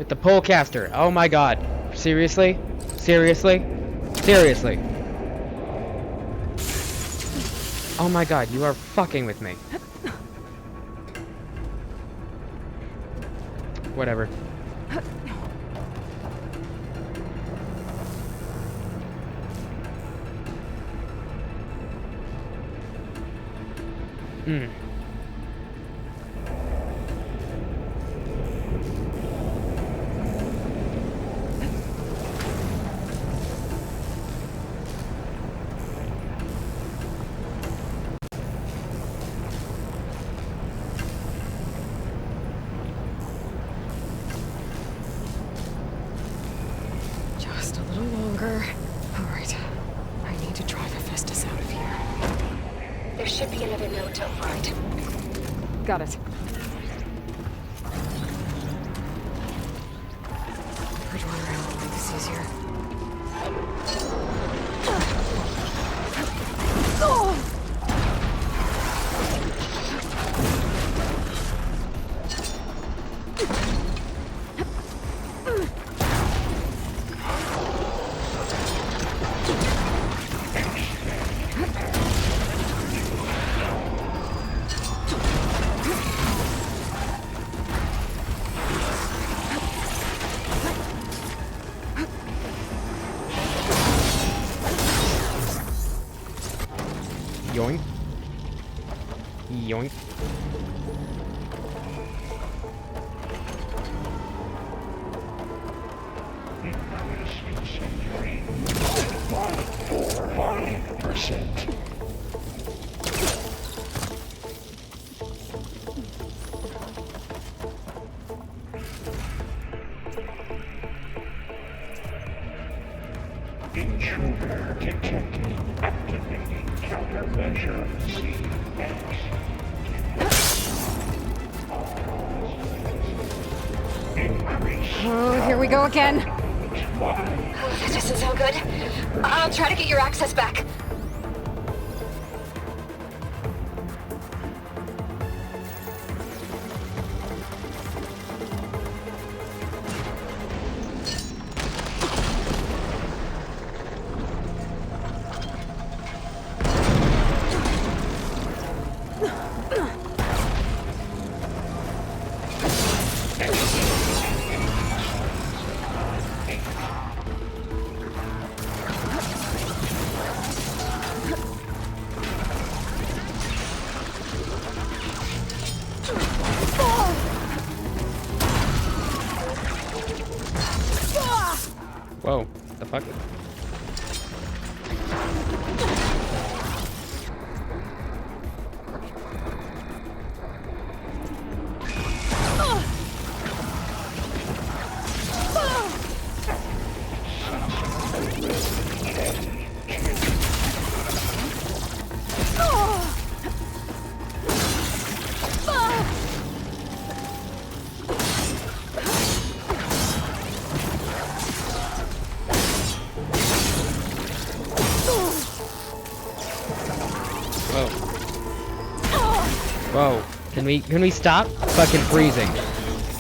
With the polecaster. Oh my god. Seriously? Seriously? Seriously? Oh my god, you are fucking with me. Whatever. Hmm. Just a little longer. All right. I need to drive Hephaestus out of here. There should be another node to override. Got it. Bridgewater will make this easier. Yoink. Yoink. Intruder detected. Activating countermeasure CX. Increase. Oh, here we go again. Oh, this doesn't sound good. I'll try to get your access back. Whoa. The fuck? Whoa. Whoa. Can we stop fucking freezing?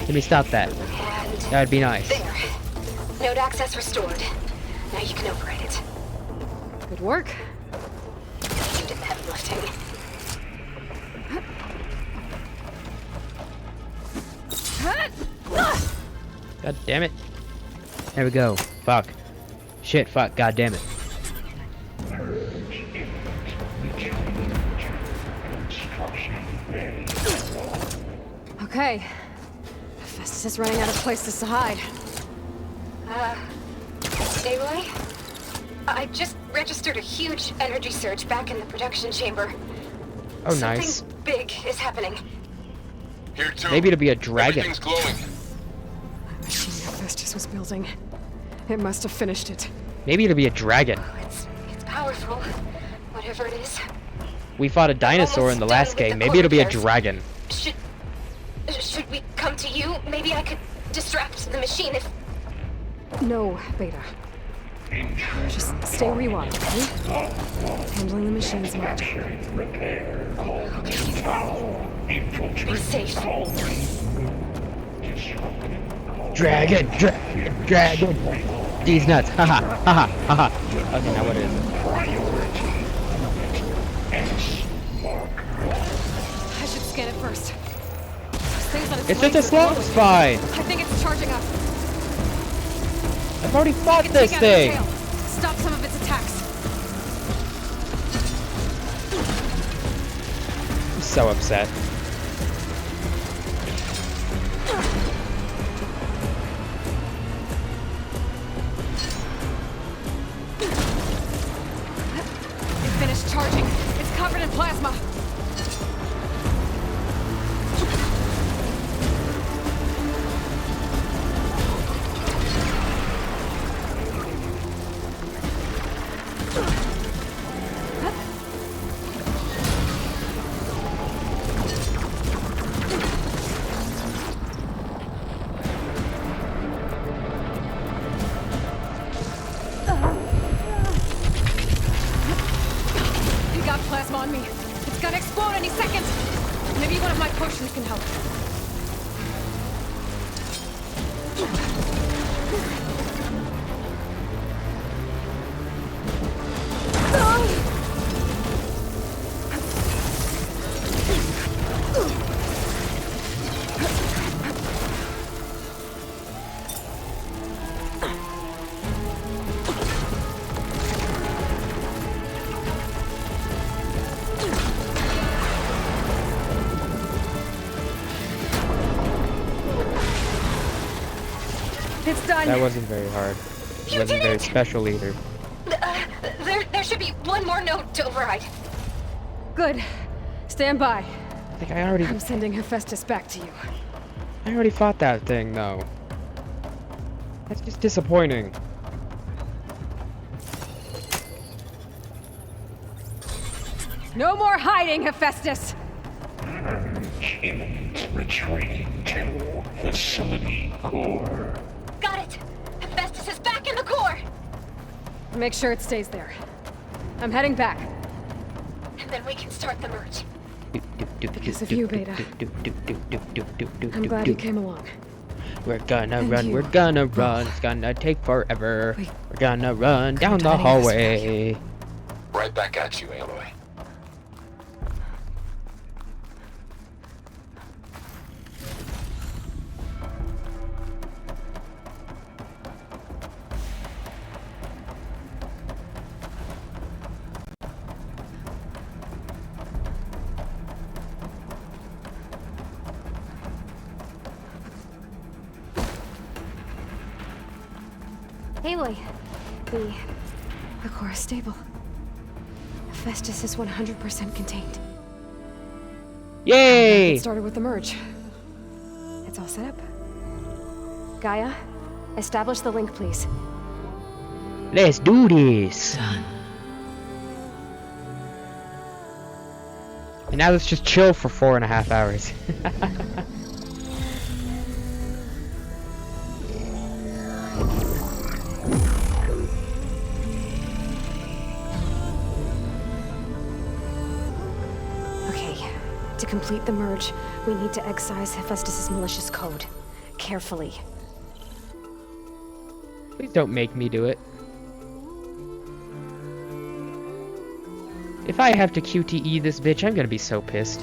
Can we stop that? And That'd be nice. there. Node access restored. Now you can override it. Good work. You did the heavy lifting. God damn it. There we go. Fuck. Shit, fuck. God damn it. Okay. Hephaestus is running out of places to hide. Aloy? I just registered a huge energy surge back in the production chamber. Oh, nice. Something big is happening. Here too. Maybe it'll be a dragon. Everything's glowing. The machine Hephaestus was building. It must have finished it. Maybe it'll be a dragon. It's powerful. Whatever it is. We fought a dinosaur in the last game. Maybe it'll be a dragon. Should we come to you? Maybe I could distract the machine if... No, Beta. Just stay where you are, okay? Handling the machine's magic. Repair. Infiltrate. Be safe. Disrupting. Dragon, dragon, dragon. These nuts. Haha, haha, haha. Okay, now what is it? I should scan it first. This thing's on It's way just a to slow explode. spine. I think it's charging up. I've already fought Take this out thing. its tail. Stop some of its attacks. I'm so upset. It finished charging. It's covered in plasma. You got plasma on me. It's gonna explode any second. Maybe one of my potions can help. It's done. That wasn't very hard. It You wasn't did very it! special either. There should be one more note to override. Good. Stand by. I think I already I'm sending Hephaestus back to you. fought that thing though. That's just disappointing. No more hiding, Hephaestus! Imminent retreat to facility core. Got it! Hephaestus is back in the core! Make sure it stays there. I'm heading back. And then we can start the merge. Because of you, Beta. I'm glad you came along. We're gonna And run, you. we're gonna Both. run, it's gonna take forever. We We're gonna run down couldn't the do any of this without hallway. Right back at you, Aloy. Aloy, the core is stable. Hephaestus is 100% contained. Yay! It started with the merge. It's all set up. Gaia, establish the link, please. Let's do this. Done. And now let's just chill for 4.5 hours. Okay, to complete the merge, we need to excise Hephaestus' malicious code. Carefully. Please don't make me do it. If I have to QTE this bitch, I'm gonna be so pissed.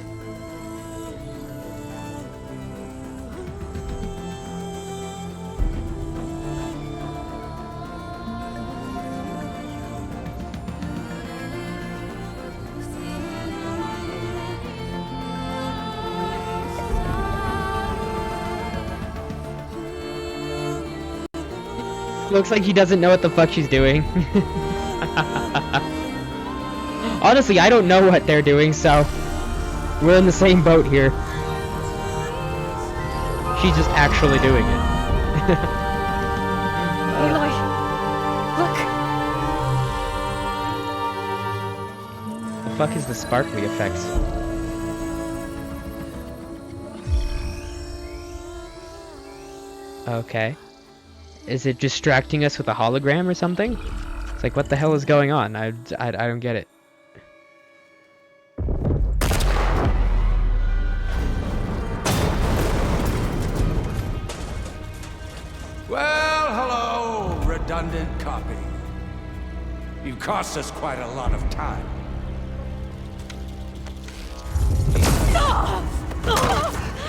Looks like he doesn't know what the fuck she's doing. Honestly, I don't know what they're doing, so we're in the same boat here. She's just actually doing it. Aloy, look! The fuck is the sparkly effect? Okay. Is it distracting us with a hologram or something? It's like, what the hell is going on? I don't get it. copy. You cost us quite a lot of time.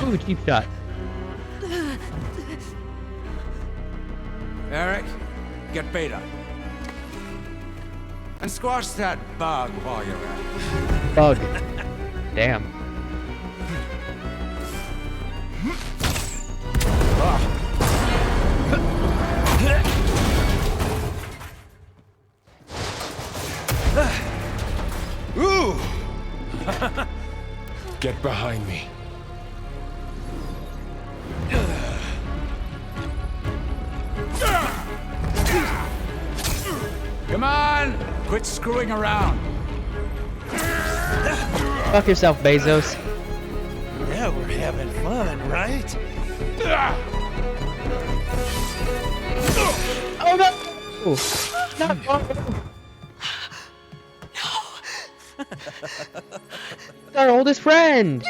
Ooh, cheap shot. Eric, get Beta. And squash that bug while you're at it. Bug. Damn. Ooh! Get behind me. Come on! Quit screwing around. Fuck yourself, Bezos. Yeah, we're having fun, right? Oh no! Ooh. Not our oldest friend!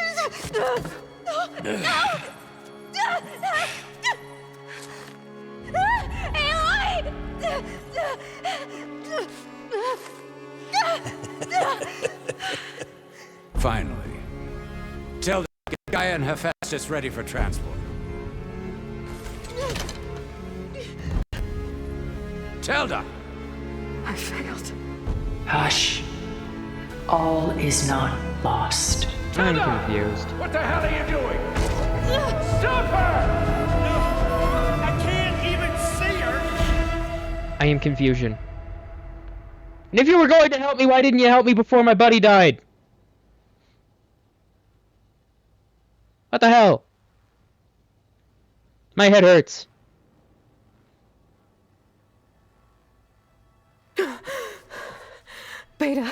Finally. Tell the guy and Hephaestus ready for transport. Telda! I failed. Hush. All is not lost. I'm confused. What the hell are you doing? Stop her! I can't even see her! I am confusion. And if you were going to help me, why didn't you help me before my buddy died? What the hell? My head hurts. Beta.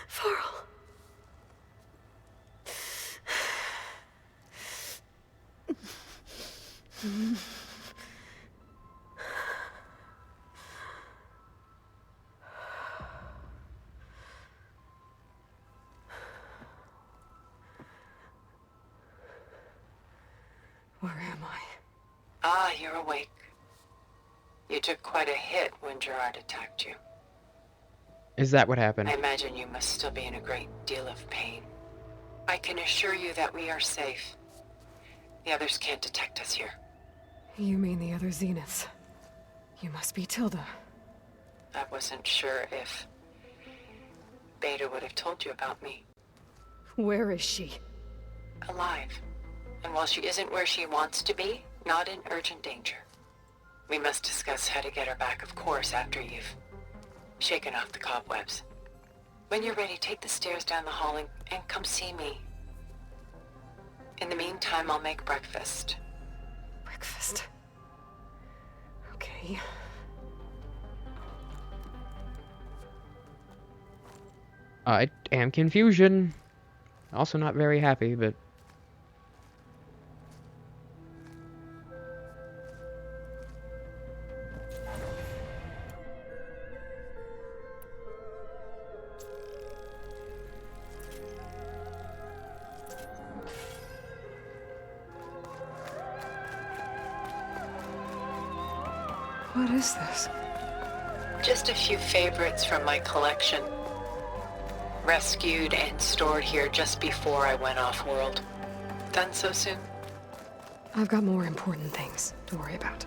Farrell. Where am I? Ah, you're awake. You took quite a hit when Gerard attacked you. Is that what happened? I imagine you must still be in a great deal of pain. I can assure you that we are safe. The others can't detect us here. You mean the other Zeniths? You must be Tilda. I wasn't sure if Beta would have told you about me. Where is she? Alive. And while she isn't where she wants to be, not in urgent danger. We must discuss how to get her back, of course, after you've shaken off the cobwebs. When you're ready, take the stairs down the hall and come see me. In the meantime, I'll make breakfast. Breakfast. Okay. I am confusion. Also not very happy, but... What is this? Just a few favorites from my collection. Rescued and stored here just before I went off-world. Done so soon? I've got more important things to worry about.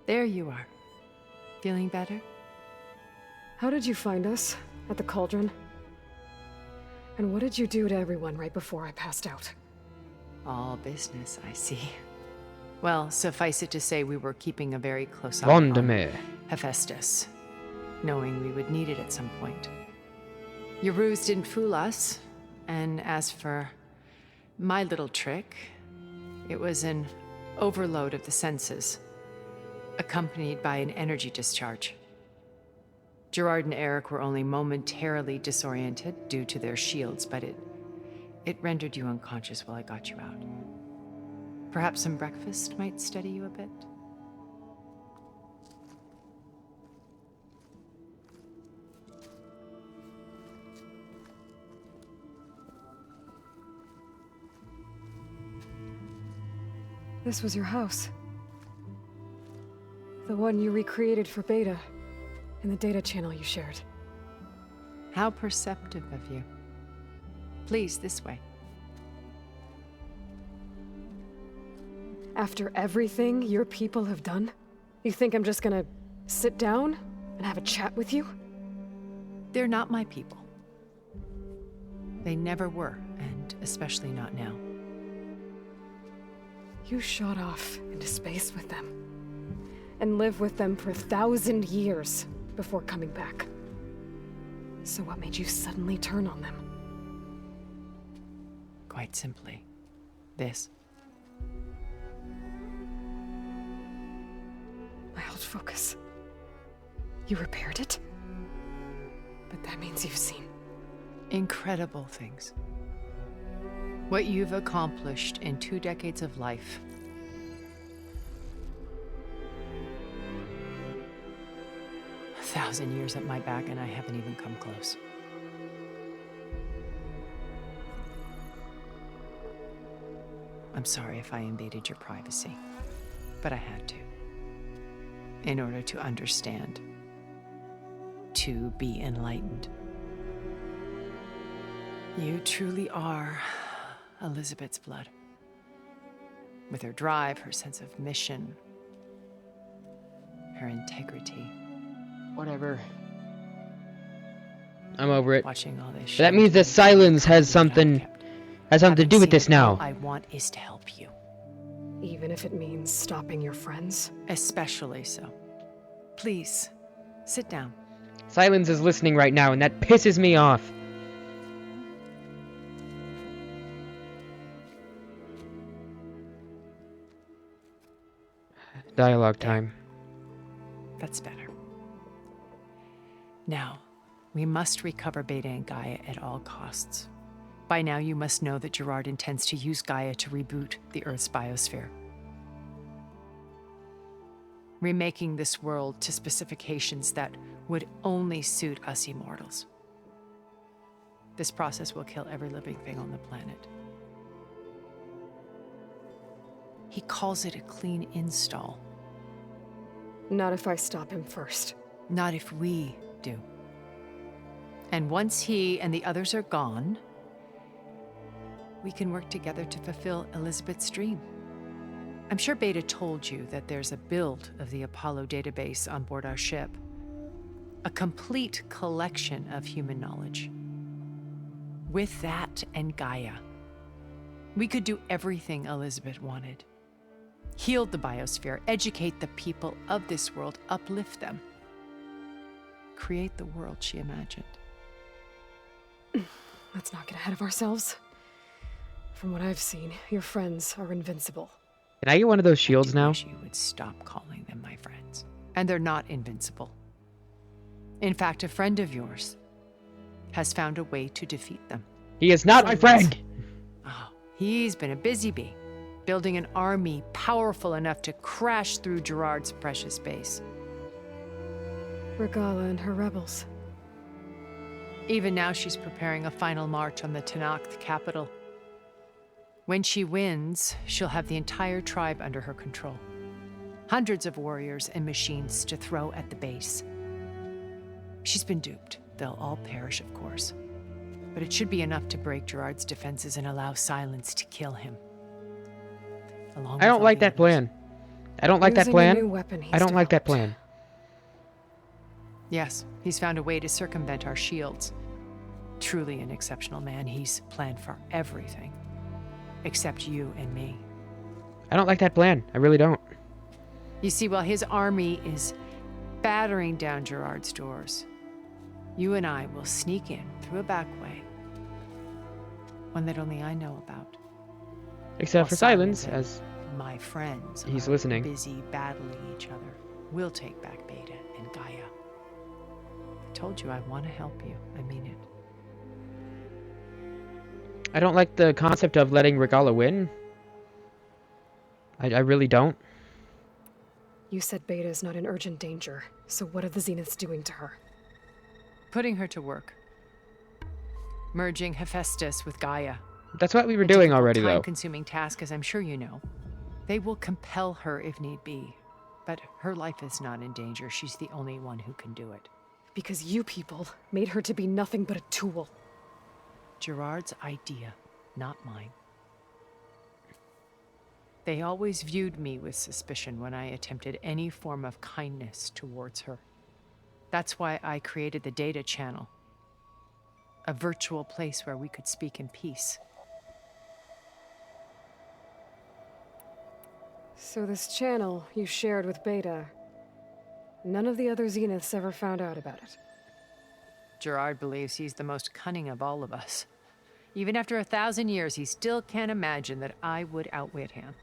There you are. Feeling better? How did you find us? At the cauldron? And what did you do to everyone right before I passed out? All business, I see. Well, suffice it to say we were keeping a very close eye Vondermeer. on Hephaestus, knowing we would need it at some point. Your ruse didn't fool us, and as for my little trick, it was an overload of the senses, accompanied by an energy discharge. Gerard and Eric were only momentarily disoriented due to their shields, but it rendered you unconscious while I got you out. Perhaps some breakfast might steady you a bit? This was your house. The one you recreated for Beta, in the data channel you shared. How perceptive of you. Please, this way. After everything your people have done, you think I'm just gonna sit down and have a chat with you? They're not my people. They never were, and especially not now. You shot off into space with them, and lived with them for 1,000 years before coming back. So what made you suddenly turn on them? Quite simply, this. My old focus. You repaired it? But that means you've seen incredible things. What you've accomplished in 2 decades of life. A 1,000 years at my back and I haven't even come close. I'm sorry if I invaded your privacy, but I had to. In order to understand. To be enlightened. You truly are Elizabeth's blood. With her drive, her sense of mission, her integrity. Whatever. I'm over it. Watching all this That means that silence has something to do with this now. All I want is to help you. even if it means stopping your friends? Especially so. Please, sit down. Silence is listening right now, and that pisses me off. Dialogue time. That's better. Now, we must recover Beta and Gaia at all costs. By now, you must know that Gerard intends to use Gaia to reboot the Earth's biosphere. Remaking this world to specifications that would only suit us immortals. This process will kill every living thing on the planet. He calls it a clean install. Not if I stop him first. Not if we do. And once he and the others are gone, we can work together to fulfill Elizabeth's dream. I'm sure Beta told you that there's a build of the Apollo database on board our ship. A complete collection of human knowledge. With that and Gaia, we could do everything Elizabeth wanted. Heal the biosphere, educate the people of this world, uplift them. Create the world she imagined. Let's not get ahead of ourselves. From what I've seen, your friends are invincible. Can I get one of those shields now? I wish you would stop calling them my friends. And they're not invincible. In fact, a friend of yours has found a way to defeat them. He is not my friend! Oh, he's been a busy bee, building an army powerful enough to crash through Gerard's precious base. Regala and her rebels. Even now, she's preparing a final march on the Tenakth capital. When she wins, she'll have the entire tribe under her control. Hundreds of warriors and machines to throw at the base. She's been duped. They'll all perish, of course. But it should be enough to break Gerard's defenses and allow Silence to kill him. I don't like that plan. I don't like that plan. Using a new weapon he's I don't like that developed. plan. Yes, he's found a way to circumvent our shields. Truly an exceptional man. He's planned for everything. Except you and me. I don't like that plan. I really don't. You see, while his army is battering down Gerard's doors, you and I will sneak in through a back way. One that only I know about. Except While for Silence, and as my friends he's are listening. busy battling each other. We'll take back Beta and Gaia. I told you I want to help you. I mean it. I don't like the concept of letting Regala win. I really don't. You said Beta is not in urgent danger, so what are the Zeniths doing to her? Putting her to work. Merging Hephaestus with Gaia. That's what we were A doing difficult, already, though. time-consuming task, as I'm sure you know. They will compel her if need be. But her life is not in danger. She's the only one who can do it. Because you people made her to be nothing but a tool. Gerard's idea, not mine. They always viewed me with suspicion when I attempted any form of kindness towards her. That's why I created the data channel. A virtual place where we could speak in peace. So this channel you shared with Beta, none of the other Zeniths ever found out about it. Gerard believes he's the most cunning of all of us. Even after 1,000 years, he still can't imagine that I would outwit him.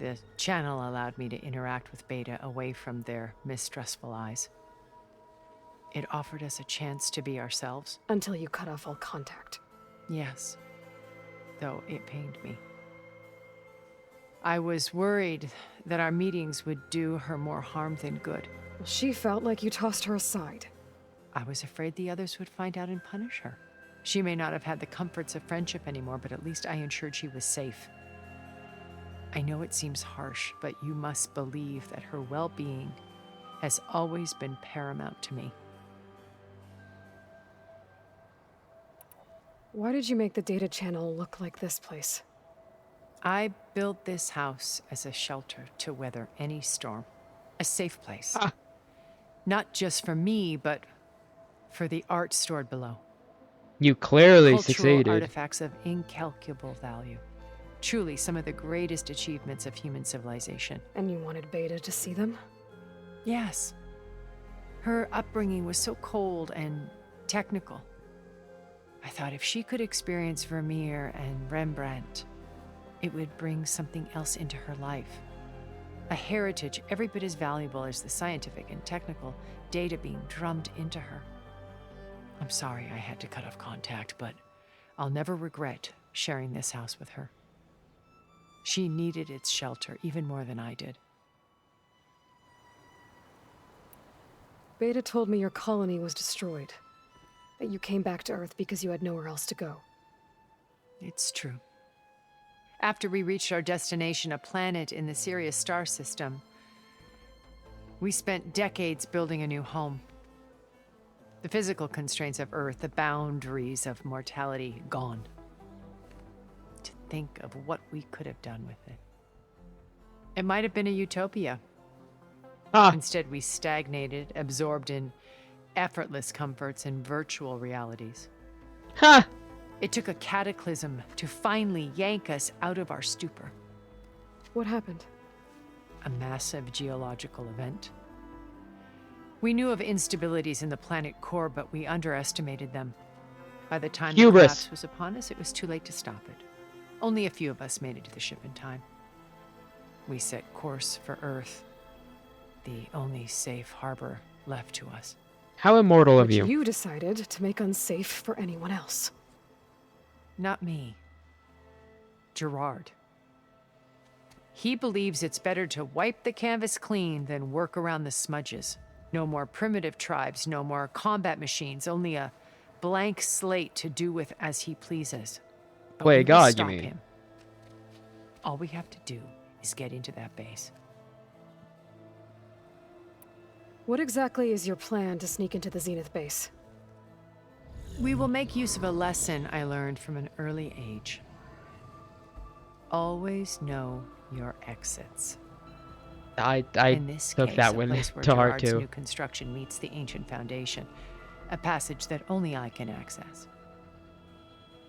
The channel allowed me to interact with Beta away from their mistrustful eyes. It offered us a chance to be ourselves. Until you cut off all contact. Yes, though it pained me. I was worried that our meetings would do her more harm than good. Well, she felt like you tossed her aside. I was afraid the others would find out and punish her. She may not have had the comforts of friendship anymore, but at least I ensured she was safe. I know it seems harsh, but you must believe that her well-being has always been paramount to me. Why did you make the data channel look like this place? I built this house as a shelter to weather any storm. A safe place. Not just for me, but for the art stored below. You clearly Cultural succeeded. Artifacts of incalculable value. Truly some of the greatest achievements of human civilization. And you wanted Beta to see them? Yes. Her upbringing was so cold and technical. I thought if she could experience Vermeer and Rembrandt, it would bring something else into her life. A heritage every bit as valuable as the scientific and technical data being drummed into her. I'm sorry I had to cut off contact, but I'll never regret sharing this house with her. She needed its shelter even more than I did. Beta told me your colony was destroyed. That you came back to Earth because you had nowhere else to go. It's true. After we reached our destination, a planet in the Sirius star system, we spent decades building a new home. The physical constraints of Earth, the boundaries of mortality, gone. To think of what we could have done with it. It might have been a utopia. Instead, we stagnated, absorbed in effortless comforts and virtual realities. It took a cataclysm to finally yank us out of our stupor. What happened? A massive geological event. We knew of instabilities in the planet core, but we underestimated them. By the time the collapse was upon us, it was too late to stop it. Only a few of us made it to the ship in time. We set course for Earth, the only safe harbor left to us. How immortal of Which you. you decided to make unsafe for anyone else. Not me. Gerard. He believes it's better to wipe the canvas clean than work around the smudges. No more primitive tribes, no more combat machines, only a blank slate to do with as he pleases. But Wait, we will God, you stop mean? him. All we have to do is get into that base. What exactly is your plan to sneak into the Zenith base? We will make use of a lesson I learned from an early age. Always know your exits. I In this took case, that a one place where to heart Gerard's too. new construction meets the ancient foundation, a passage that only I can access.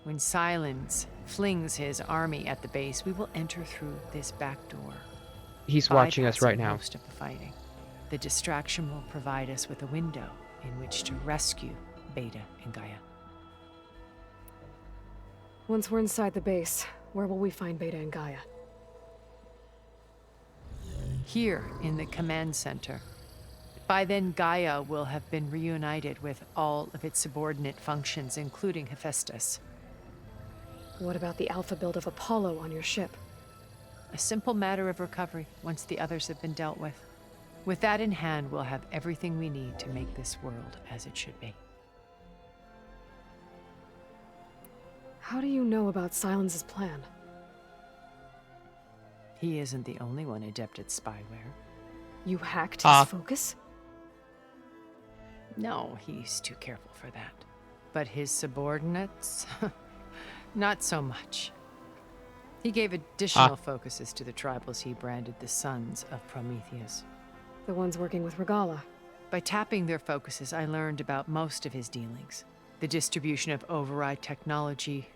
When Silence flings his army at the base, we will enter through this back door. He's watching us right bypassing now. Most of the fighting. The distraction will provide us with a window in which to rescue Beta and Gaia. Once we're inside the base, where will we find Beta and Gaia? Here in the command center. By then, Gaia will have been reunited with all of its subordinate functions, including Hephaestus. What about the alpha build of Apollo on your ship? A simple matter of recovery once the others have been dealt with. With that in hand, we'll have everything we need to make this world as it should be. How do you know about Silence's plan? He isn't the only one adept at spyware. You hacked his focus? No, he's too careful for that. But his subordinates? Not so much. He gave additional focuses to the tribals he branded the Sons of Prometheus. The ones working with Regala. By tapping their focuses, I learned about most of his dealings. The distribution of override technology,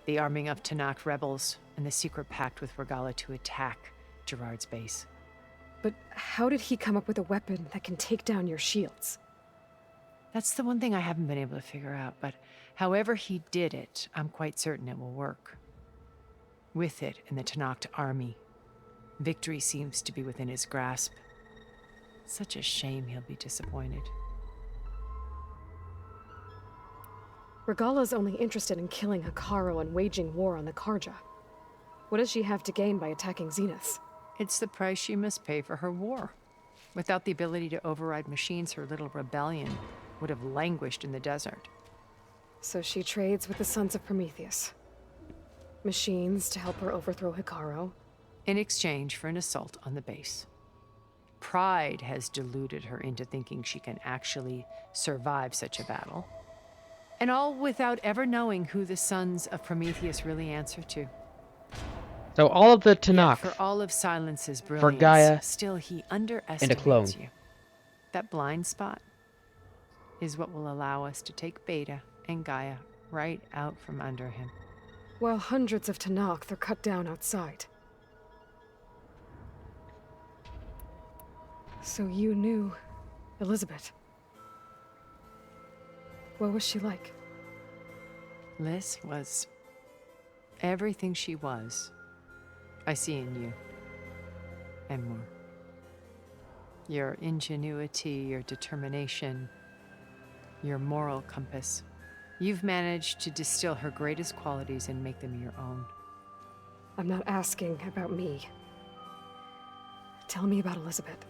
the arming of Tanakh rebels, and the secret pact with Regala to attack Gerard's base. But how did he come up with a weapon that can take down your shields? That's the one thing I haven't been able to figure out, but however he did it, I'm quite certain it will work. With it and the Tanakh army, victory seems to be within his grasp. Such a shame he'll be disappointed. Regala's only interested in killing Hekarro and waging war on the Karja. What does she have to gain by attacking Zenith? It's the price she must pay for her war. Without the ability to override machines, her little rebellion would have languished in the desert. So she trades with the Sons of Prometheus. Machines to help her overthrow Hekarro. In exchange for an assault on the base. Pride has deluded her into thinking she can actually survive such a battle. And all without ever knowing who the Sons of Prometheus really answer to. So all of the Tanakh, For all of Silence's brilliance, for Gaia, still he underestimates and a clone. you. That blind spot is what will allow us to take Beta and Gaia right out from under him. While hundreds of Tanakh are cut down outside. So you knew Elizabeth. What was she like? Liz was everything she was. I see in you. And more. Your ingenuity, your determination, your moral compass. You've managed to distill her greatest qualities and make them your own. I'm not asking about me. Tell me about Elizabeth.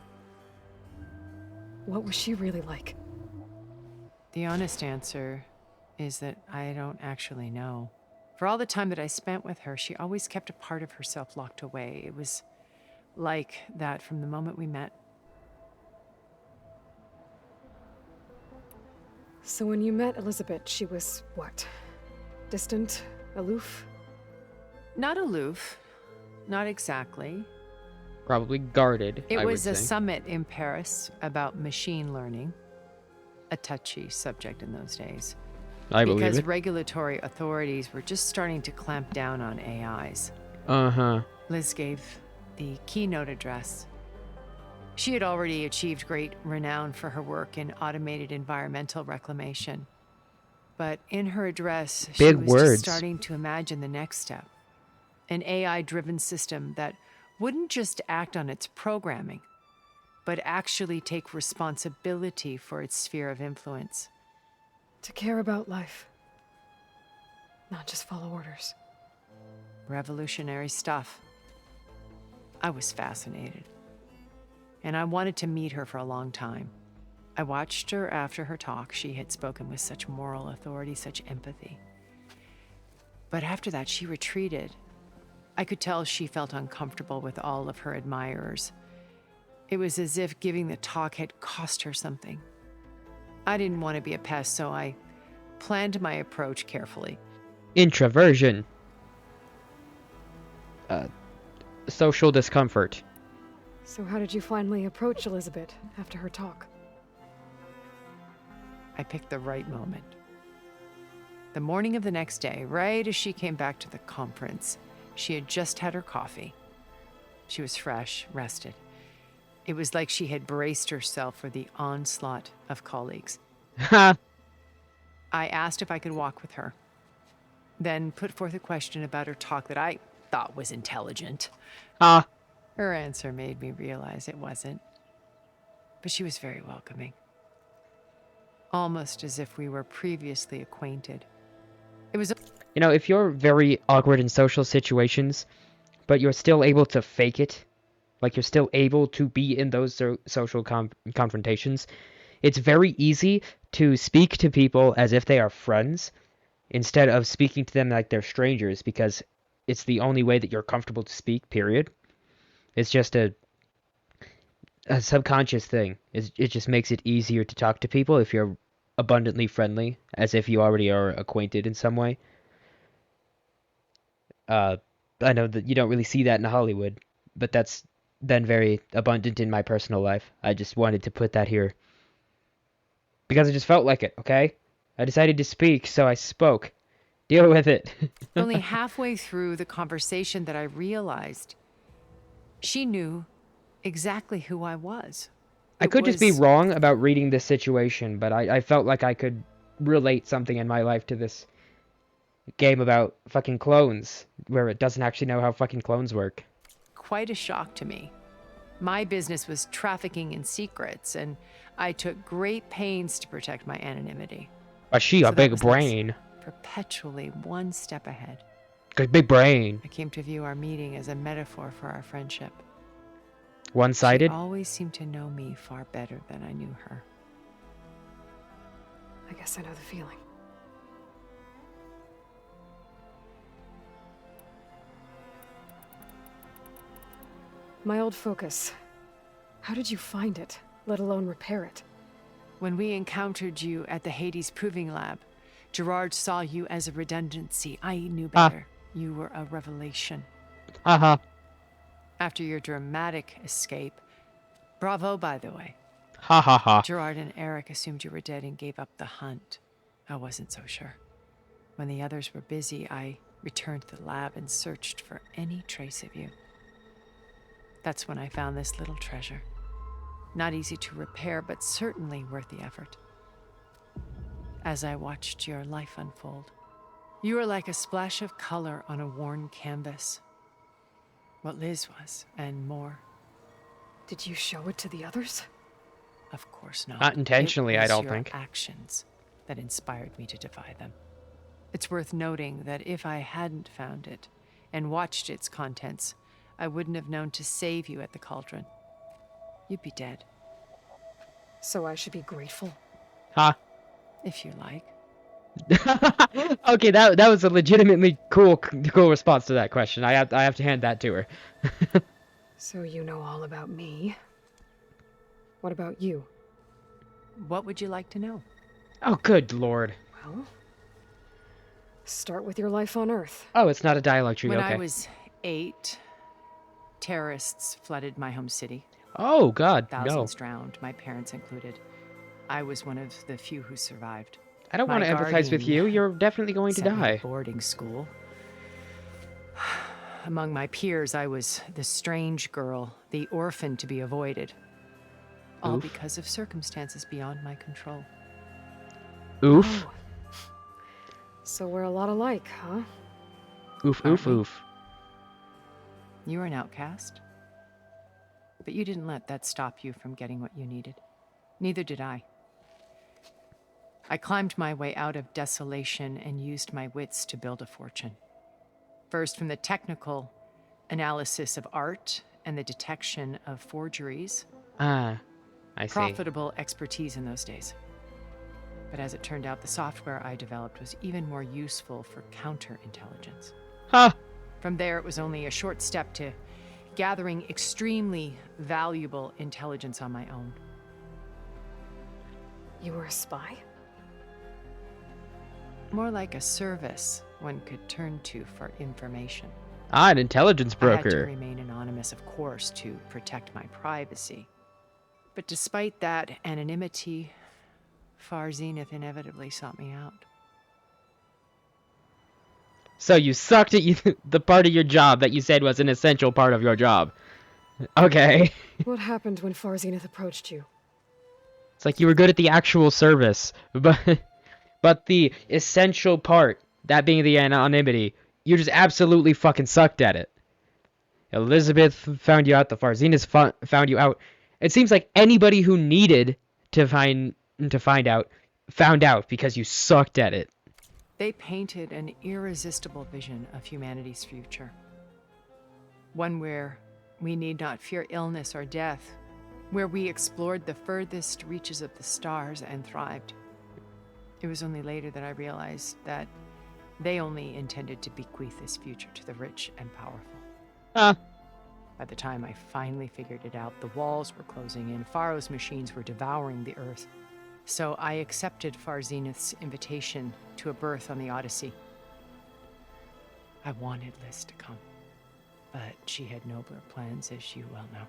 What was she really like? The honest answer is that I don't actually know. For all the time that I spent with her, she always kept a part of herself locked away. It was like that from the moment we met. So when you met Elizabeth, she was what? Distant? Aloof? Not aloof. Not exactly. Probably guarded. It I was would a say. summit in Paris about machine learning. A touchy subject in those days. I believe because it. regulatory authorities were just starting to clamp down on AIs. Uh-huh. Liz gave the keynote address. She had already achieved great renown for her work in automated environmental reclamation. But in her address, she Big was words. just starting to imagine the next step. An AI-driven system that wouldn't just act on its programming, but actually take responsibility for its sphere of influence. To care about life. Not just follow orders. Revolutionary stuff. I was fascinated. And I wanted to meet her for a long time. I watched her after her talk. She had spoken with such moral authority, such empathy. But after that, she retreated. I could tell she felt uncomfortable with all of her admirers. It was as if giving the talk had cost her something. I didn't want to be a pest, so I planned my approach carefully. Introversion. Social discomfort. So how did you finally approach Elizabeth after her talk? I picked the right moment. The morning of the next day, right as she came back to the conference, she had just had her coffee. She was fresh, rested. It was like she had braced herself for the onslaught of colleagues. Ha! I asked if I could walk with her, then put forth a question about her talk that I thought was intelligent. Ah. Her answer made me realize it wasn't. but she was very welcoming. Almost as if we were previously acquainted. It was... You know, if you're very awkward in social situations, but you're still able to fake it, like you're still able to be in those social confrontations, it's very easy to speak to people as if they are friends instead of speaking to them like they're strangers, because it's the only way that you're comfortable to speak, period. It's just a subconscious thing. It just makes it easier to talk to people if you're abundantly friendly, as if you already are acquainted in some way. I know that you don't really see that in Hollywood, but that's been very abundant in my personal life. I just wanted to put that here. Because I just felt like it, okay? I decided to speak, so I spoke. Deal with it. Only halfway through the conversation that I realized she knew exactly who I was. I could just be wrong about reading this situation, but I felt like I could relate something in my life to this game about fucking clones, where it doesn't actually know how fucking clones work. Quite a shock to me. My business was trafficking in secrets, and I took great pains to protect my anonymity. But she a big brain. Perpetually one step ahead. Good big brain. I came to view our meeting as a metaphor for our friendship. One-sided? She always seemed to know me far better than I knew her. I guess I know the feeling. My old focus. How did you find it, let alone repair it? When we encountered you at the Hades Proving Lab, Gerard saw you as a redundancy. I knew better. You were a revelation. Uh-huh. After your dramatic escape, bravo, by the way. Ha ha ha. Gerard and Eric assumed you were dead and gave up the hunt. I wasn't so sure. When the others were busy, I returned to the lab and searched for any trace of you. That's when I found this little treasure. Not easy to repair, but certainly worth the effort. As I watched your life unfold, you were like a splash of color on a worn canvas. What Liz was, and more. Did you show it to the others? Of course not. Not intentionally, I don't think. It was your actions that inspired me to defy them. It's worth noting that if I hadn't found it and watched its contents, I wouldn't have known to save you at the cauldron. You'd be dead. So I should be grateful? Huh? If you like. Okay, that was a legitimately cool response to that question. I have to hand that to her. So you know all about me. What about you? What would you like to know? Oh, good lord. Well, start with your life on Earth. Oh, it's not a dialogue tree, When okay. I was 8, terrorists flooded my home city. Oh, God, Thousands drowned, my parents included. I was one of the few who survived. I don't want to empathize with you. You're definitely going to Sent me die. Boarding school. Among my peers, I was the strange girl, the orphan to be avoided. All Oof. because of circumstances beyond my control. Oof. Oh. So we're a lot alike, huh? Oof, oof, oof. You were an outcast. But you didn't let that stop you from getting what you needed. Neither did I. I climbed my way out of desolation and used my wits to build a fortune. First, from the technical analysis of art and the detection of forgeries. Ah, I see. Profitable expertise in those days. But as it turned out, the software I developed was even more useful for counterintelligence. Huh. From there, it was only a short step to gathering extremely valuable intelligence on my own. You were a spy? More like a service one could turn to for information. Ah, an intelligence I had to broker. remain anonymous, of course, to protect my privacy. But despite that anonymity, Far Zenith inevitably sought me out. So you sucked at the part of your job that you said was an essential part of your job. Okay. What happened when Far Zenith approached you? It's like you were good at the actual service, but the essential part, that being the anonymity, you just absolutely fucking sucked at it. Elizabeth found you out, the Far Zenith found you out, It seems like anybody who needed to find out found out because you sucked at it. They painted an irresistible vision of humanity's future. One where we need not fear illness or death, where we explored the furthest reaches of the stars and thrived. It was only later that I realized that they only intended to bequeath this future to the rich and powerful. By the time I finally figured it out, the walls were closing in, Pharaoh's machines were devouring the Earth. So I accepted Far Zenith's invitation to a berth on the Odyssey. I wanted Liz to come, but she had nobler plans, as you well know.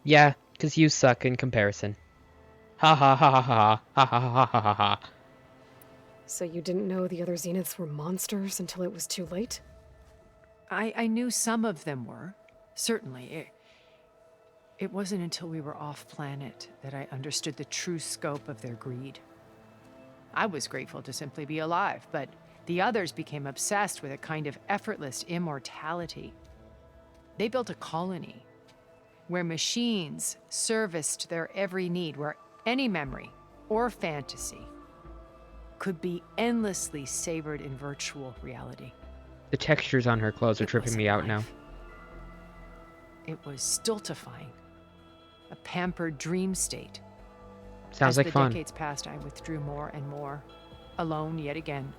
Yeah, because you suck in comparison. Ha ha ha ha ha ha ha ha ha ha ha. So you didn't know the other Zeniths were monsters until it was too late? I knew some of them were, certainly. It wasn't until we were off-planet that I understood the true scope of their greed. I was grateful to simply be alive, but the others became obsessed with a kind of effortless immortality. They built a colony where machines serviced their every need, where any memory or fantasy could be endlessly savored in virtual reality. The textures on her clothes are tripping me out now. It was stultifying, a pampered dream state. Sounds like fun. As the decades passed, I withdrew more and more, alone yet again.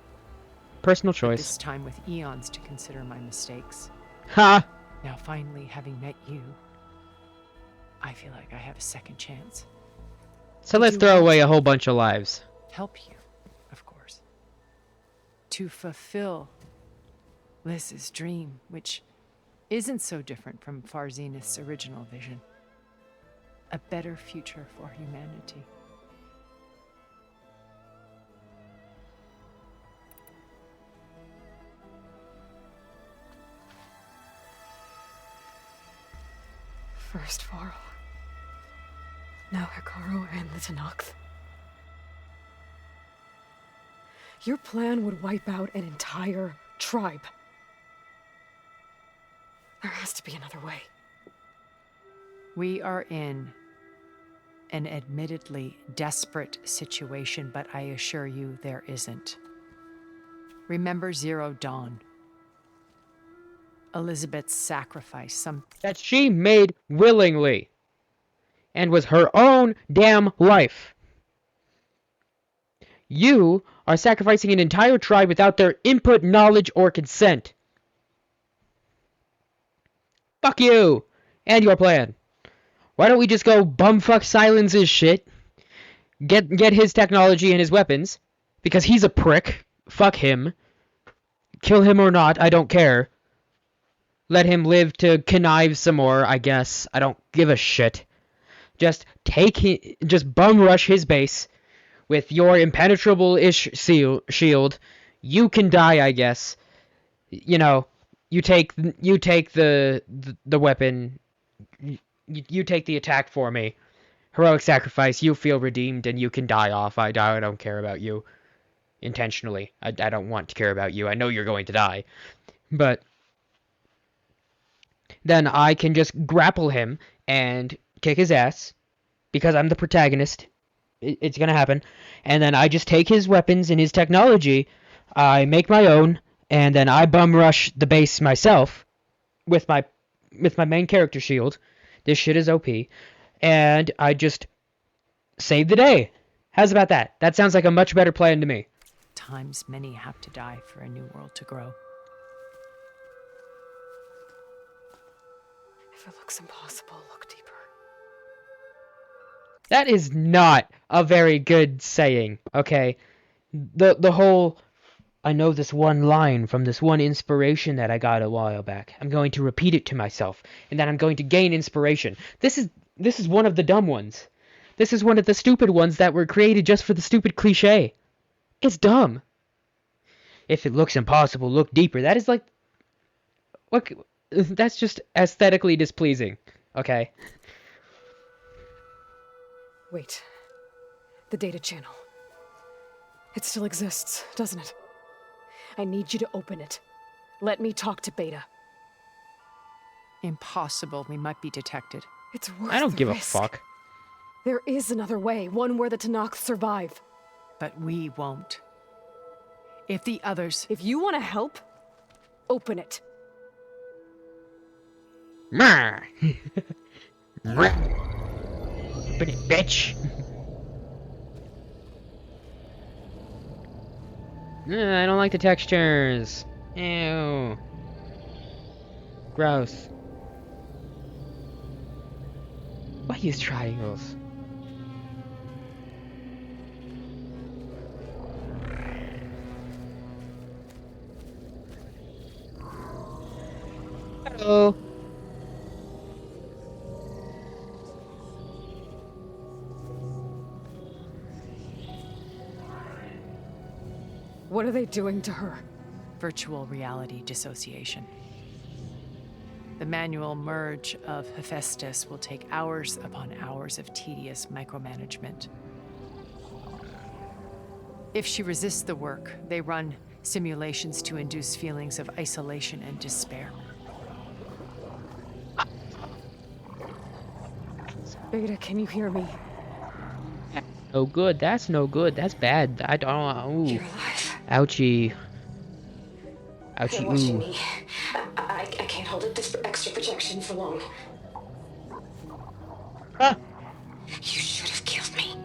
Personal choice. This time with eons to consider my mistakes. Ha! Now finally, having met you, I feel like I have a second chance. So let's throw away a whole bunch of lives. Help you, of course. To fulfill Liz's dream, which isn't so different from Far Zenith's original vision. A better future for humanity. First Varl. Now Hekarro and the Tenakth. Your plan would wipe out an entire tribe. There has to be another way. We are in an admittedly desperate situation, but I assure you there isn't. Remember Zero Dawn. Elizabeth's sacrifice, that she made willingly. And was her own damn life. You are sacrificing an entire tribe without their input, knowledge, or consent. Fuck you! And your plan. Why don't we just go bumfuck Silence's shit? Get his technology and his weapons. Because he's a prick. Fuck him. Kill him or not, I don't care. Let him live to connive some more, I guess. I don't give a shit. Just bum rush his base with your impenetrable-ish shield. You can die, I guess. You know, you take the weapon. You take the attack for me. Heroic sacrifice. You feel redeemed, and you can die off. I don't care about you. Intentionally, I don't want to care about you. I know you're going to die, but then I can just grapple him and kick his ass, because I'm the protagonist. It's gonna happen. And then I just take his weapons and his technology, I make my own, and then I bum rush the base myself with my main character shield. This shit is OP. And I just save the day. How's about that? That sounds like a much better plan to me. Times many have to die for a new world to grow. If it looks impossible, look deeper. That is not a very good saying, okay? The whole, I know this one line from this one inspiration that I got a while back. I'm going to repeat it to myself, and then I'm going to gain inspiration. This is one of the dumb ones. This is one of the stupid ones that were created just for the stupid cliche. It's dumb. If it looks impossible, look deeper. That is like, what? That's just aesthetically displeasing, okay? Wait. The data channel. It still exists, doesn't it? I need you to open it. Let me talk to Beta. Impossible. We might be detected. It's worth I don't the give a risk. fuck. There is another way, one where the Tanakh survive. But we won't. If the others... If you want to help, open it. Open it, bitch. I don't like the textures. Ew. Gross. Why use triangles? Hello. What are they doing to her? Virtual reality dissociation. The manual merge of Hephaestus will take hours upon hours of tedious micromanagement. If she resists the work, they run simulations to induce feelings of isolation and despair. Beta, can you hear me? No good. That's no good. That's bad. I don't. Ooh. You're alive. Ouchie. Ouchie. They're watching Ooh. me. I can't hold up this extra projection for long. Huh. You should have killed me.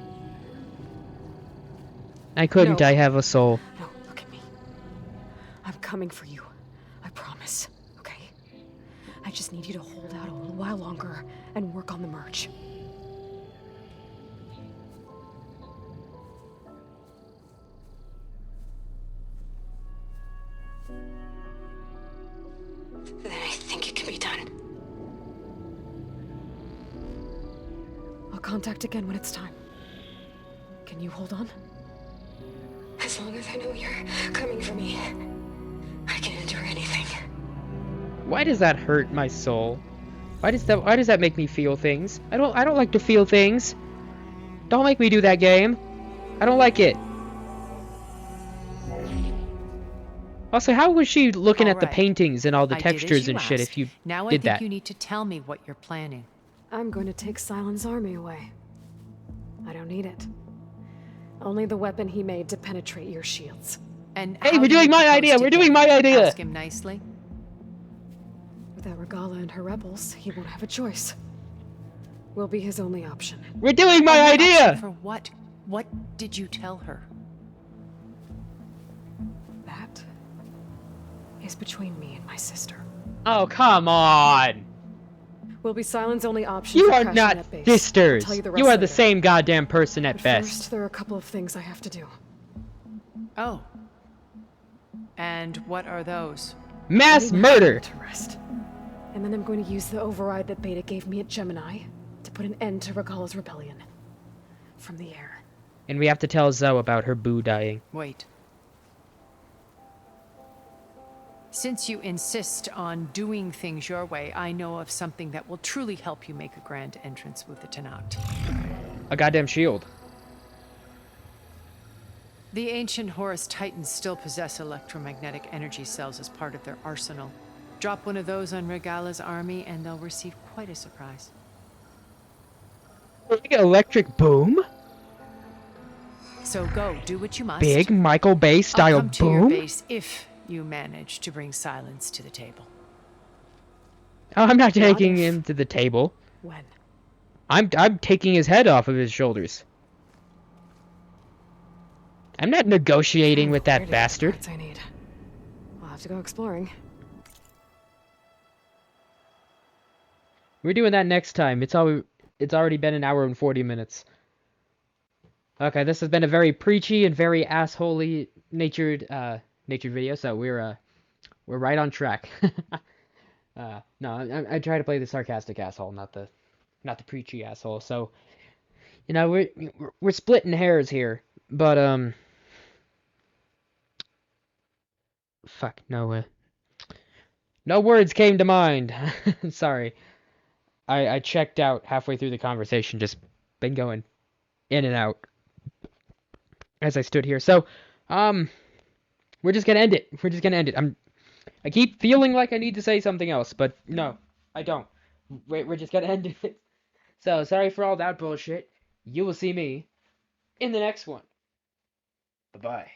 I couldn't. No. I have a soul. No, look at me. I'm coming for you. I promise. Okay? I just need you to hold out a little while longer and work on the merge. Then I think it can be done. I'll contact again when it's time. Can you hold on? As long as I know you're coming for me, I can endure anything. Why does that hurt my soul? Why does that make me feel things? I don't like to feel things. Don't make me do that game. I don't like it. Also, how was she looking at the paintings and all the textures and shit if you now did I think that? you need to tell me what you're planning. I'm going to take Silent's army away. I don't need it. Only the weapon he made to penetrate your shields. And Hey, how we're do you doing my propose idea. to We're get doing my him? idea. Ask him nicely. Without Regala and her rebels, he won't have a choice. We'll be his only option. We're doing my Only idea. option for what? What did you tell her? That is between me and my sister. Oh, come on. Will be Silent's only option. You for are crashing not that base. sisters. I'll tell you the You rest are the later. same goddamn person at But best. first, there are a couple of things I have to do. Oh. And what are those? Mass I need my murder. mind to rest. And then I'm going to use the override that Beta gave me at Gemini to put an end to Regala's rebellion. From the air. And we have to tell Zoe about her boo dying. Wait. Since you insist on doing things your way, I know of something that will truly help you make a grand entrance with the Tanakh. A goddamn shield. The ancient Horus Titans still possess electromagnetic energy cells as part of their arsenal. Drop one of those on Regala's army and they'll receive quite a surprise. Like an electric boom? So go, do what you must. Big Michael Bay style I'll come to boom? your base if you manage to bring silence to the table. Oh, I'm not taking if. him to the table. When? I'm taking his head off of his shoulders. I'm not negotiating with Where that do bastard. parts I need. I'll have to go exploring. We're doing that next time. It's already been an hour and 40 minutes. Okay, this has been a very preachy and very assholey natured video, so we're right on track. No, I try to play the sarcastic asshole, not the preachy asshole. So, you know, we're splitting hairs here, but fuck, no words came to mind. Sorry. I checked out halfway through the conversation, just been going in and out as I stood here. So, we're just gonna end it. I keep feeling like I need to say something else, but no, I don't. We're just gonna end it. So, sorry for all that bullshit. You will see me in the next one. Bye-bye.